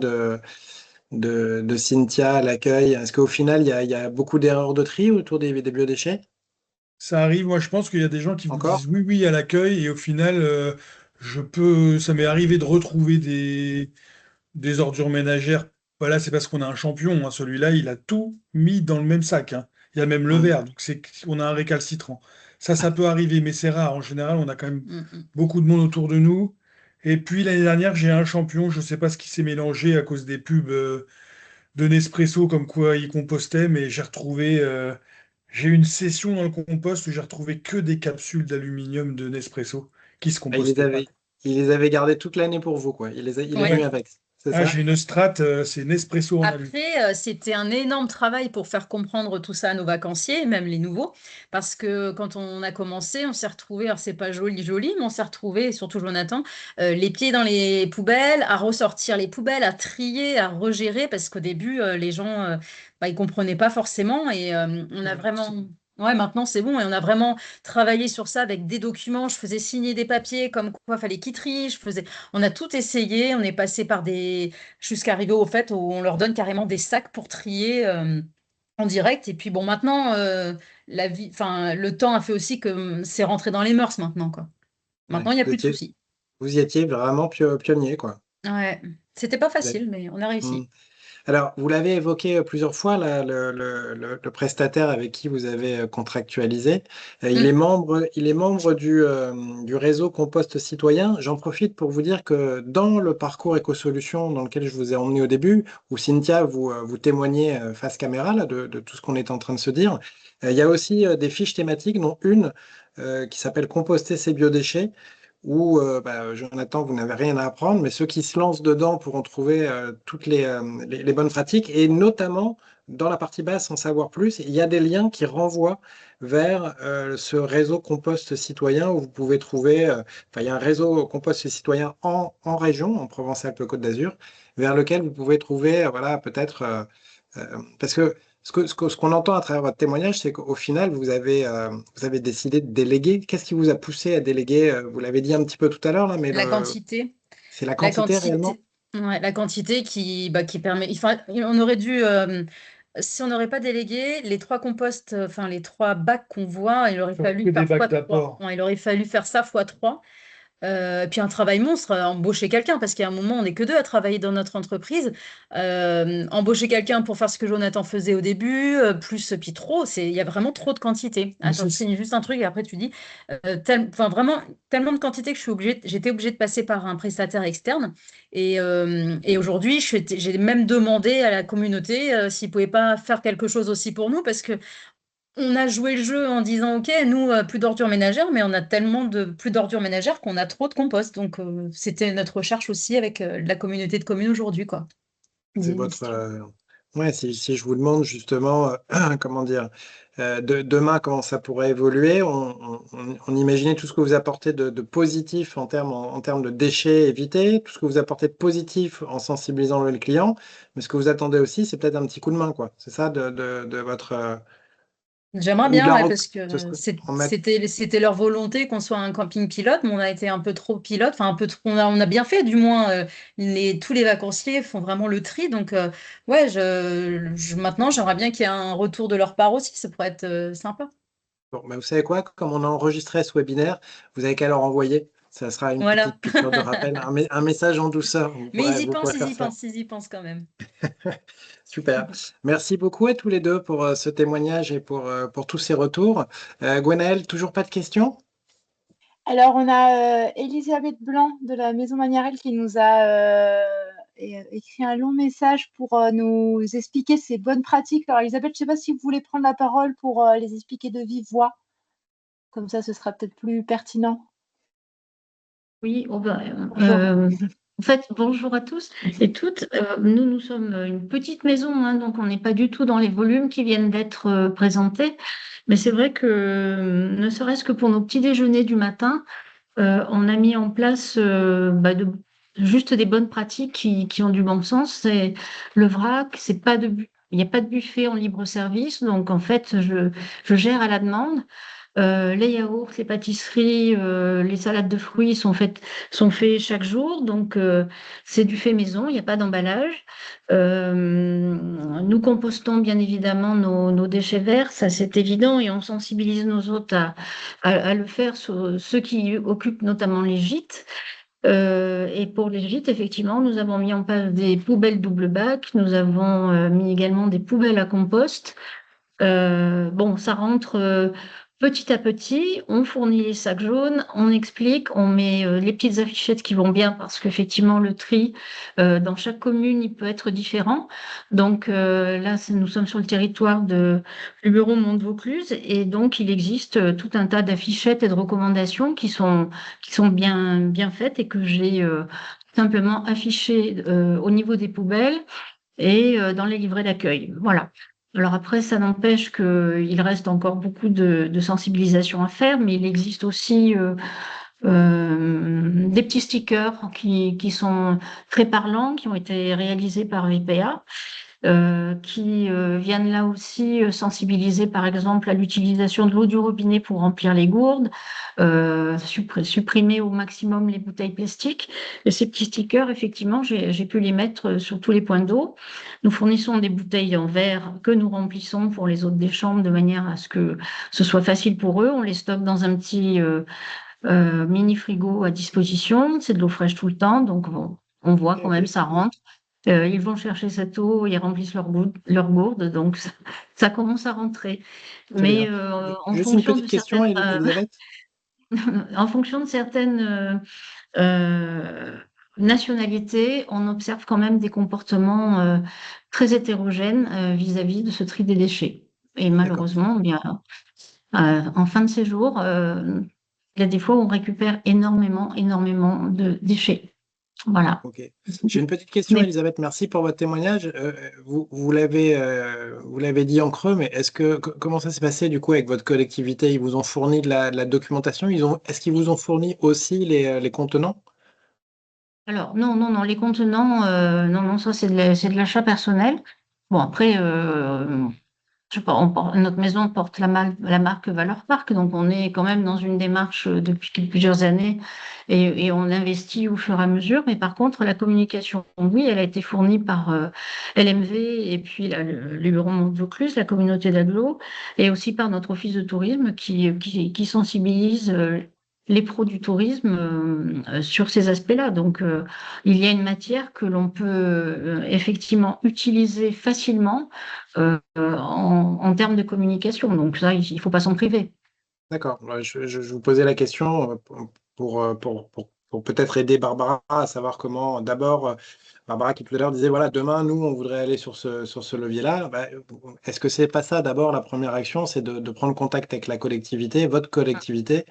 de Cynthia à l'accueil? Est-ce qu'au final, il y a beaucoup d'erreurs de tri autour des biodéchets? Ça arrive, moi je pense qu'il y a des gens qui vous Encore? disent oui, oui à l'accueil, et au final, ça m'est arrivé de retrouver des ordures ménagères. Voilà, c'est parce qu'on a un champion, hein. Celui-là, il a tout mis dans le même sac, hein. Il y a même le Mm. verre, donc on a un récalcitrant. Ça peut arriver, mais c'est rare. En général, on a quand même Mm, mm. beaucoup de monde autour de nous. Et puis l'année dernière, j'ai un champion, je ne sais pas ce qui s'est mélangé à cause des pubs de Nespresso, comme quoi il compostait, mais j'ai eu une session dans le compost où j'ai retrouvé que des capsules d'aluminium de Nespresso qui se Ah, compostaient pas. il les avait gardés toute l'année pour vous, quoi. Il a Ouais. mis Ouais. avec, c'est Ah, ça? j'ai une Strat, c'est Nespresso en alu. Après, c'était un énorme travail pour faire comprendre tout ça à nos vacanciers, même les nouveaux, parce que quand on a commencé, on s'est retrouvé, alors c'est pas joli, joli, mais on s'est retrouvé, et surtout Jonathan, les pieds dans les poubelles, à ressortir les poubelles, à trier, à regérer, parce qu'au début, les gens, ils comprenaient pas forcément, et on a vraiment. Ouais, maintenant c'est bon, et on a vraiment travaillé sur ça avec des documents. Je faisais signer des papiers comme quoi fallait qu'ils trient. On a tout essayé. On est passé par jusqu'à arriver au fait où on leur donne carrément des sacs pour trier en direct. Et puis bon, maintenant, enfin, le temps a fait aussi que c'est rentré dans les mœurs maintenant, quoi. Maintenant, Ouais. il n'y a plus de soucis. Vous y étiez vraiment pionnier, quoi. Ouais, c'était pas Vous êtes- facile, mais on a Mm. réussi. Alors, vous l'avez évoqué plusieurs fois, là, le prestataire avec qui vous avez contractualisé. Mm, Il est membre du réseau Compost Citoyen. J'en profite pour vous dire que dans le parcours Écosolutions dans lequel je vous ai emmené au début, où Cynthia vous témoignez face caméra là, de tout ce qu'on est en train de se dire, il y a aussi des fiches thématiques, dont une qui s'appelle Composter ses biodéchets, où, Jonathan, vous n'avez rien à apprendre, mais ceux qui se lancent dedans pourront trouver toutes les bonnes pratiques, et notamment dans la partie basse, en savoir plus, il y a des liens qui renvoient vers ce réseau compost citoyen où vous pouvez trouver, il y a un réseau compost citoyen en région, en Provence-Alpes-Côte d'Azur, vers lequel vous pouvez trouver, voilà, peut-être, parce que ce qu'on entend à travers votre témoignage, c'est qu'au final, vous avez décidé de déléguer. Qu'est-ce qui vous a poussé à déléguer? Vous l'avez dit un petit peu tout à l'heure, là, mais La quantité. c'est la La quantité réellement? quantité, ouais, la quantité qui permet. On aurait dû, si on n'aurait pas délégué, les trois composts, enfin les trois bacs qu'on voit, il aurait Faire fallu que des faire bacs fois 3. d'apport. Ouais, il aurait fallu faire ça fois 3. Puis un travail monstre, embaucher quelqu'un, parce qu'à un moment, on n'est que deux à travailler dans notre entreprise. Embaucher quelqu'un pour faire ce que Jonathan faisait au début, plus, puis trop, il y a vraiment trop de quantité. Mais Attends, je finis juste un truc et après tu dis, enfin, vraiment tellement de quantité que j'étais obligée de passer par un prestataire externe. Et aujourd'hui, j'ai même demandé à la communauté s'ils ne pouvaient pas faire quelque chose aussi pour nous, parce que on a joué le jeu en disant, OK, nous, plus d'ordures ménagères, mais on a tellement de plus d'ordures ménagères qu'on a trop de compost. Donc, c'était notre recherche aussi avec la communauté de communes aujourd'hui, quoi. C'est votre. Ouais, si je vous demande justement, comment dire, demain, comment ça pourrait évoluer, on imaginait tout ce que vous apportez de positif en termes de déchets évités, tout ce que vous apportez de positif en sensibilisant le client, mais ce que vous attendez aussi, c'est peut-être un petit coup de main, quoi. C'est ça de votre. J'aimerais Ou de bien, la ouais, rec- parce ce que serait- en mettre. c'était leur volonté qu'on soit un camping pilote, mais on a été un peu trop pilote, enfin un peu trop, on a bien fait, du moins tous les vacanciers font vraiment le tri, donc ouais, maintenant j'aimerais bien qu'il y ait un retour de leur part aussi, ça pourrait être sympa. Bon, vous savez quoi? Comme on a enregistré ce webinaire, vous avez qu'à leur envoyer. Ça sera une Voilà. petite piqûre de rappel, un message en douceur. Mais Vous pourrez faire ça. ils y pensent quand même. Super. Merci beaucoup à tous les deux pour ce témoignage et pour tous ces retours. Gwenaëlle, toujours pas de questions? Alors, on a Elisabeth Blanc de la Maison Maniérel qui nous a écrit un long message pour nous expliquer ses bonnes pratiques. Alors, Elisabeth, je ne sais pas si vous voulez prendre la parole pour les expliquer de vive voix. Comme ça, ce sera peut-être plus pertinent. Oui, Bonjour. en fait, bonjour à tous et toutes. Nous sommes une petite maison, hein, donc on n'est pas du tout dans les volumes qui viennent d'être présentés. Mais c'est vrai que, ne serait-ce que pour nos petits déjeuners du matin, on a mis en place juste des bonnes pratiques qui ont du bon sens. C'est le vrac, c'est pas il n'y a pas de buffet en libre service, donc en fait, je gère à la demande. Les yaourts, les pâtisseries, les salades de fruits sont faits chaque jour, donc c'est du fait maison, il n'y a pas d'emballage. Nous compostons bien évidemment nos déchets verts, ça c'est évident, et on sensibilise nos hôtes à le faire, ceux qui occupent notamment les gîtes. Et pour les gîtes, effectivement, nous avons mis en place des poubelles double bac, nous avons mis également des poubelles à compost. Bon, ça rentre petit à petit. On fournit les sacs jaunes, on explique, on met les petites affichettes qui vont bien parce qu'effectivement, le tri dans chaque commune, il peut être différent. Donc là, nous sommes sur le territoire du bureau Mont-de-Vaucluse et donc il existe tout un tas d'affichettes et de recommandations qui sont bien faites et que j'ai simplement affichées au niveau des poubelles et dans les livrets d'accueil. Voilà. Alors après, ça n'empêche qu'il reste encore beaucoup de sensibilisation à faire, mais il existe aussi des petits stickers qui sont très parlants, qui ont été réalisés par VPA, qui viennent là aussi sensibiliser, par exemple, à l'utilisation de l'eau du robinet pour remplir les gourdes, supprimer au maximum les bouteilles plastiques. Et ces petits stickers, effectivement, j'ai pu les mettre sur tous les points d'eau. Nous fournissons des bouteilles en verre que nous remplissons pour les hôtes des chambres de manière à ce que ce soit facile pour eux. On les stocke dans un petit mini frigo à disposition. C'est de l'eau fraîche tout le temps, donc on voit quand même ça rentre. Ils vont chercher cette eau, ils remplissent leur gourde, donc ça commence à rentrer. Très Mais bien. en Juste une fonction de petite question, certaines, Elisabeth. en fonction de certaines nationalités, on observe quand même des comportements très hétérogènes vis-à-vis de ce tri des déchets. Et D'accord. malheureusement, eh bien, en fin de séjour, il y a des fois où on récupère énormément de déchets. Voilà. Ok. J'ai une petite question, Mais Elisabeth. Merci pour votre témoignage. Vous l'avez dit en creux, mais comment ça s'est passé du coup avec votre collectivité? Ils vous ont fourni de la documentation? Est-ce qu'ils vous ont fourni aussi les contenants? alors, non, les contenants, non, ça c'est de l'achat personnel. Bon, après, je sais pas, notre maison porte la marque Valeur Parc, donc on est quand même dans une démarche depuis plusieurs années et on investit au fur et à mesure. Mais par contre, la communication, oui, elle a été fournie par LMV et puis le Bureau de Vaucluse, la communauté d'agglo, et aussi par notre office de tourisme qui sensibilise les pros du tourisme sur ces aspects-là. Donc, il y a une matière que l'on peut effectivement utiliser facilement en termes de communication. Donc ça, il ne faut pas s'en priver. D'accord. Ouais, je vous posais la question pour peut-être aider Barbara à savoir comment. D'abord, Barbara qui tout à l'heure disait, voilà, demain, nous, on voudrait aller sur ce levier-là. Bah, est-ce que c'est pas ça d'abord la première action, c'est de prendre contact avec la collectivité, votre collectivité,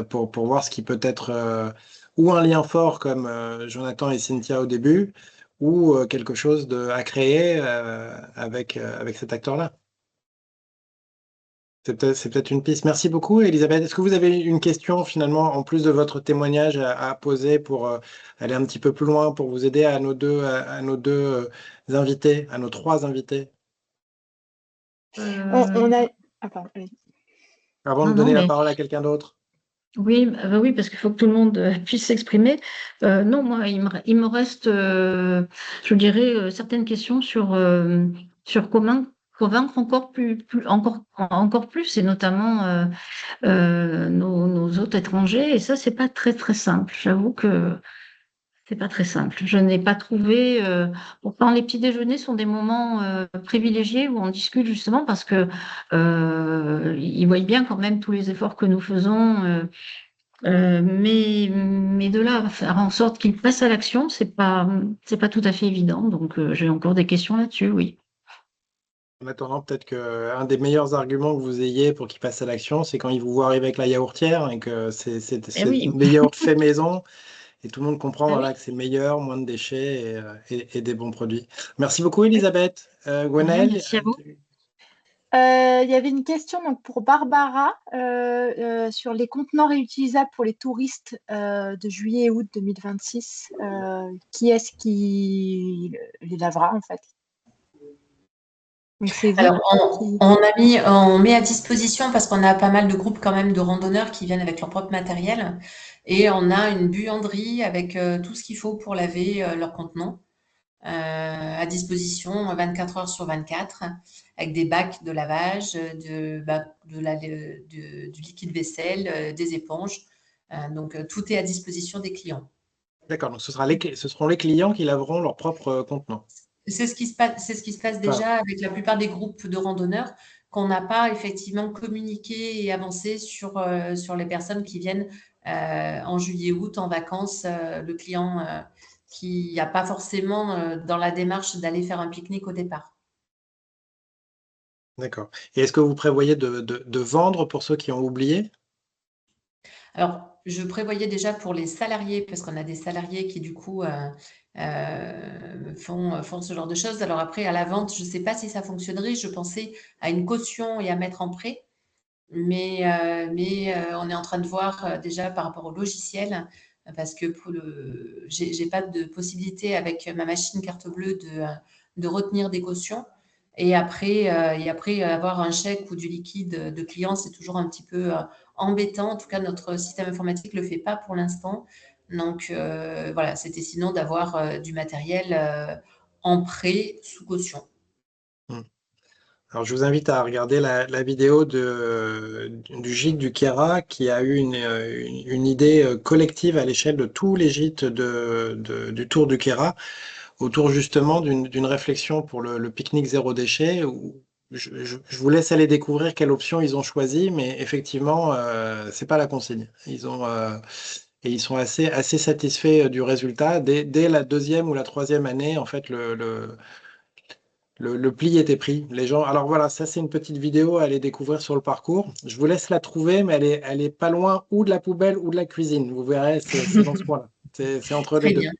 pour voir ce qui peut être ou un lien fort comme Jonathan et Cynthia au début, ou quelque chose à créer avec cet acteur-là. C'est peut-être une piste. Merci beaucoup, Elisabeth. Est-ce que vous avez une question finalement, en plus de votre témoignage, à poser pour aller un petit peu plus loin, pour vous aider à nos deux invités, à nos trois invités, On a... Ah, pardon, allez. avant de Non, donner la mais parole à quelqu'un d'autre? oui, oui, parce qu'il faut que tout le monde puisse s'exprimer. Non, moi, il me reste, je dirais, certaines questions sur comment convaincre encore plus, et notamment nos hôtes étrangers. Et ça, c'est pas très, très simple. J'avoue que c'est pas très simple. Je n'ai pas trouvé. Pourtant, les petits déjeuners sont des moments privilégiés où on discute justement parce que ils voient bien quand même tous les efforts que nous faisons. Mais de là à faire en sorte qu'ils passent à l'action, c'est pas tout à fait évident. Donc, j'ai encore des questions là-dessus, oui. En attendant, peut-être qu'un des meilleurs arguments que vous ayez pour qu'ils passent à l'action, c'est quand ils vous voient arriver avec la yaourtière et que c'est Eh oui, des yaourts faits maison. Et tout le monde comprend ah voilà, oui, que c'est meilleur, moins de déchets et des bons produits. Merci beaucoup, Elisabeth. rien, Gwenaëlle, merci à vous. Il y avait une question donc, pour Barbara sur les contenants réutilisables pour les touristes de juillet et août 2026. Qui est-ce qui les lavera en fait? Donc c'est vous Alors, qui... on met à disposition, parce qu'on a pas mal de groupes quand même de randonneurs qui viennent avec leur propre matériel, et on a une buanderie avec tout ce qu'il faut pour laver leurs contenants à disposition 24 heures sur 24, avec des bacs de lavage, du liquide vaisselle, des éponges. Donc, tout est à disposition des clients. D'accord, donc ce seront les clients qui laveront leur propre contenant. C'est ce qui se passe Enfin, déjà avec la plupart des groupes de randonneurs, qu'on n'a pas effectivement communiqué et avancé sur les personnes qui viennent en juillet-août en vacances. Le client qui n'a pas forcément dans la démarche d'aller faire un pique-nique au départ. d'accord. Et est-ce que vous prévoyez de vendre pour ceux qui ont oublié? Alors, je prévoyais déjà pour les salariés, parce qu'on a des salariés qui, du coup, font ce genre de choses. Alors après, à la vente, je ne sais pas si ça fonctionnerait. Je pensais à une caution et à mettre en prêt. Mais on est en train de voir déjà par rapport au logiciel, parce que j'ai pas de possibilité avec ma machine carte bleue de retenir des cautions. Et après, avoir un chèque ou du liquide de client, c'est toujours un petit peu embêtant. En tout cas, notre système informatique ne le fait pas pour l'instant. Donc, voilà, c'était sinon d'avoir du matériel en prêt sous caution. Hmm. Alors, je vous invite à regarder la vidéo du gîte du Kera qui a eu une idée collective à l'échelle de tous les gîtes du Tour du Kera autour justement d'une réflexion pour le pique-nique zéro déchet. Où je vous laisse aller découvrir quelle option ils ont choisi, mais effectivement, c'est pas la consigne. Et ils sont assez satisfaits du résultat. Dès la deuxième ou la troisième année, en fait, Le pli était pris. Les gens. Alors voilà, ça c'est une petite vidéo à aller découvrir sur le parcours. Je vous laisse la trouver, mais elle est pas loin ou de la poubelle ou de la cuisine. Vous verrez, c'est dans ce coin-là. C'est entre les Très deux. bien.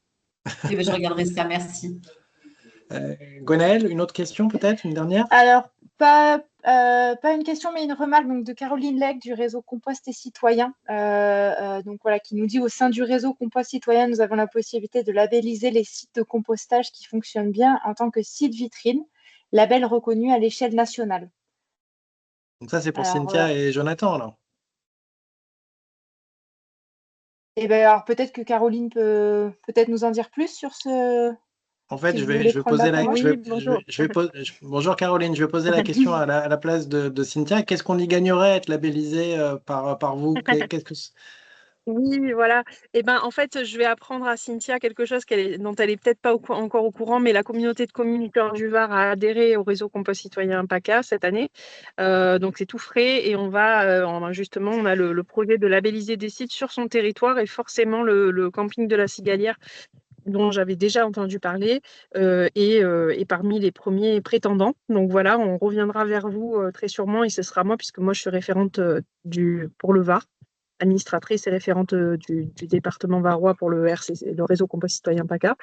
Eh ben, je regarderai ça, merci. Gwenaëlle, une autre question peut-être, une dernière? Alors, pas une question, mais une remarque donc, de Caroline Legge du réseau Compost et Citoyen. Donc voilà, qui nous dit au sein du réseau Compost Citoyen, nous avons la possibilité de labelliser les sites de compostage qui fonctionnent bien en tant que site vitrine, label reconnu à l'échelle nationale. Donc ça c'est pour Alors, Cynthia et Jonathan alors. alors peut-être que Caroline peut peut-être nous en dire plus sur ce. En fait, Si vous voulez je vais prendre la poser la, parole. Oui, bonjour. bonjour Caroline, je vais poser la question à la place de Cynthia. Qu'est-ce qu'on y gagnerait à être labellisé par vous? Qu'est-ce que Oui, voilà. Eh ben, en fait, je vais apprendre à Cynthia quelque chose dont elle est peut-être pas encore au courant, mais la communauté de communes Cœur du Var a adhéré au réseau Compost Citoyen PACA cette année. Donc, c'est tout frais et justement, on a le projet de labelliser des sites sur son territoire et forcément le camping de la Cigalière dont j'avais déjà entendu parler est parmi les premiers prétendants. Donc voilà, on reviendra vers vous très sûrement et ce sera moi puisque moi je suis référente pour le Var, administratrice et référente du département varois pour le RCC, le réseau Compost Citoyen PACA.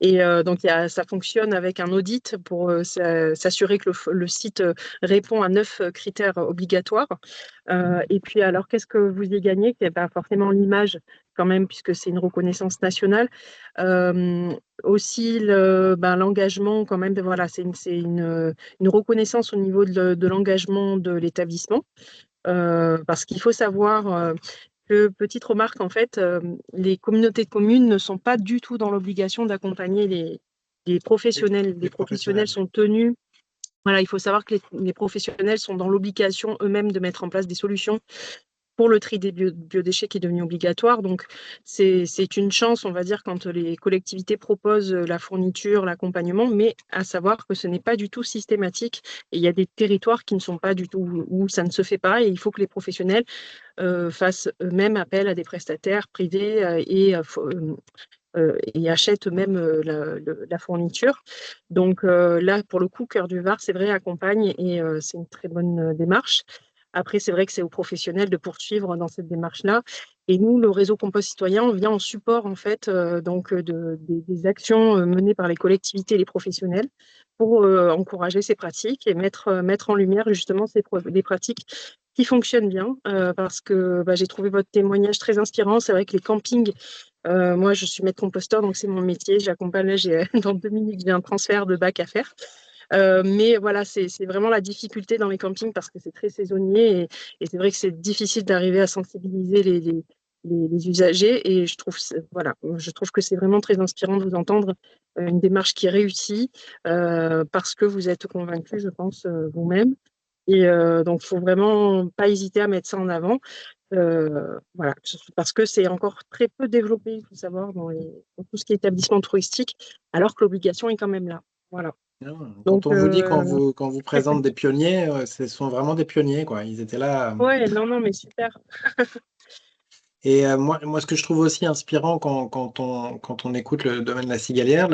Et donc, ça fonctionne avec un audit pour s'assurer que le site répond à 9 critères obligatoires. Et puis, alors, qu'est-ce que vous y gagnez? Forcément l'image, quand même, puisque c'est une reconnaissance nationale. Aussi, l'engagement, quand même, voilà, c'est une reconnaissance au niveau de l'engagement de l'établissement. Parce qu'il faut savoir petite remarque, en fait, les communautés de communes ne sont pas du tout dans l'obligation d'accompagner les professionnels. Les professionnels sont tenus. Voilà, il faut savoir que les professionnels sont dans l'obligation eux-mêmes de mettre en place des solutions pour le tri des biodéchets qui est devenu obligatoire. Donc, c'est une chance, on va dire, quand les collectivités proposent la fourniture, l'accompagnement, mais à savoir que ce n'est pas du tout systématique. Et il y a des territoires qui ne sont pas du tout où ça ne se fait pas et il faut que les professionnels fassent eux-mêmes appel à des prestataires privés et achètent eux-mêmes la fourniture. Donc là, pour le coup, Cœur du Var, c'est vrai, accompagne et c'est une très bonne démarche. Après, c'est vrai que c'est aux professionnels de poursuivre dans cette démarche-là. Et nous, le réseau Compost Citoyen, on vient en support en fait des actions menées par les collectivités et les professionnels pour encourager ces pratiques et mettre en lumière justement des pratiques qui fonctionnent bien parce que j'ai trouvé votre témoignage très inspirant. C'est vrai que les campings, moi je suis maître composteur, donc c'est mon métier. J'accompagne, là, dans 2 minutes, j'ai un transfert de bac à faire. Mais voilà, c'est vraiment la difficulté dans les campings parce que c'est très saisonnier et c'est vrai que c'est difficile d'arriver à sensibiliser les usagers et je trouve que c'est vraiment très inspirant de vous entendre, une démarche qui réussit parce que vous êtes convaincus, je pense, vous-même. Et donc, il ne faut vraiment pas hésiter à mettre ça en avant. Voilà, parce que c'est encore très peu développé, il faut savoir, dans tout ce qui est établissement touristique, alors que l'obligation est quand même là. Voilà. Quand Donc, on vous dit, quand vous présente des pionniers, ce sont vraiment des pionniers, quoi. Ils étaient là. ouais, non, mais super. Et moi, ce que je trouve aussi inspirant quand on écoute le domaine de la cigalière,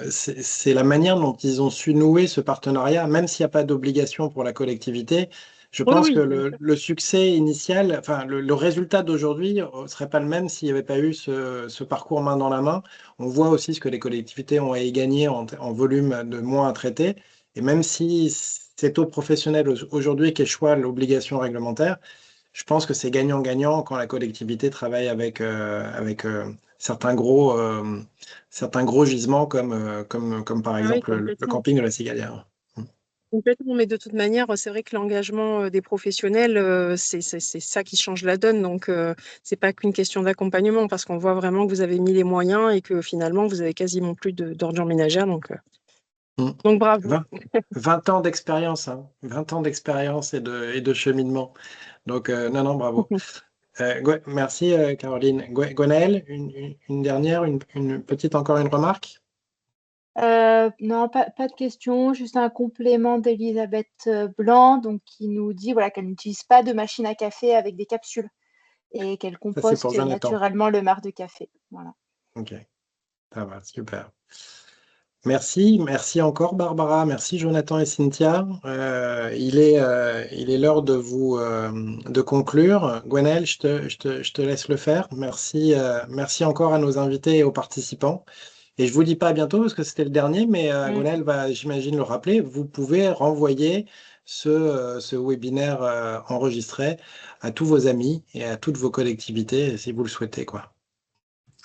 c'est la manière dont ils ont su nouer ce partenariat, même s'il n'y a pas d'obligation pour la collectivité. Je Oui, pense que oui, bien sûr. le succès initial, enfin le résultat d'aujourd'hui ne serait pas le même s'il n'y avait pas eu ce parcours main dans la main. On voit aussi ce que les collectivités ont à y gagner en volume de moins à traiter. Et même si c'est aux professionnels aujourd'hui qui choisissent l'obligation réglementaire, je pense que c'est gagnant-gagnant quand la collectivité travaille avec certains gros gisements comme par Ah oui, exemple le complètement. camping de la Cigalière. Complètement, mais de toute manière, c'est vrai que l'engagement des professionnels, c'est ça qui change la donne. Donc, c'est pas qu'une question d'accompagnement, parce qu'on voit vraiment que vous avez mis les moyens et que finalement, vous avez quasiment plus d'ordures ménagères. Mm. Donc bravo. 20 ans d'expérience, hein. 20 ans d'expérience et de cheminement. Donc, non, bravo. Merci, Caroline. Gwenaëlle, une dernière, une petite, encore une remarque? Non, pas de question, juste un complément d'Elisabeth Blanc, donc, qui nous dit voilà, qu'elle n'utilise pas de machine à café avec des capsules et qu'elle Ça, c'est pour composte Jonathan. naturellement le marc de café. Voilà. Ok, ça va, super. Merci encore Barbara, merci Jonathan et Cynthia. Il est l'heure de conclure. Gwenaëlle, je te laisse le faire. Merci encore à nos invités et aux participants. Et je vous dis pas à bientôt parce que c'était le dernier, mais Gwenaëlle va, j'imagine, le rappeler. Vous pouvez renvoyer ce webinaire enregistré à tous vos amis et à toutes vos collectivités si vous le souhaitez, quoi.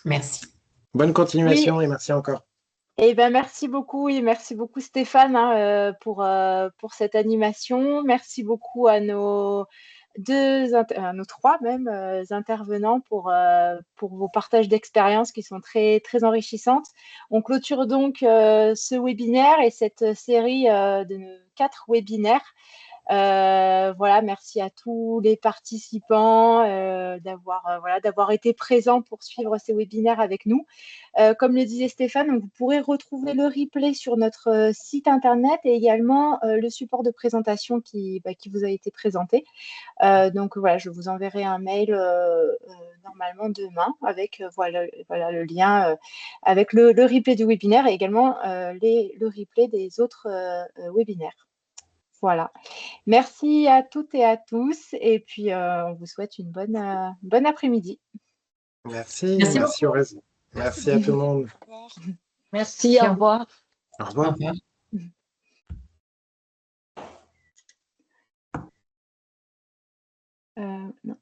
Merci. Bonne continuation Oui. et merci encore. Eh ben, merci beaucoup et merci beaucoup Stéphane pour cette animation. Merci beaucoup à nos trois même intervenants pour vos partages d'expériences qui sont très, très enrichissantes. On clôture donc ce webinaire et cette série de 4 webinaires. Voilà, merci à tous les participants d'avoir été présents pour suivre ces webinaires avec nous. Comme le disait Stéphane, vous pourrez retrouver le replay sur notre site internet et également le support de présentation qui vous a été présenté. Donc voilà, je vous enverrai un mail normalement demain avec voilà, le lien avec le replay du webinaire et également le replay des autres webinaires. Voilà. Merci à toutes et à tous. Et puis, on vous souhaite une bonne après-midi. Merci, Merci merci au réseau. Merci à tout le monde. Merci, au revoir. Au revoir. Au revoir. Non,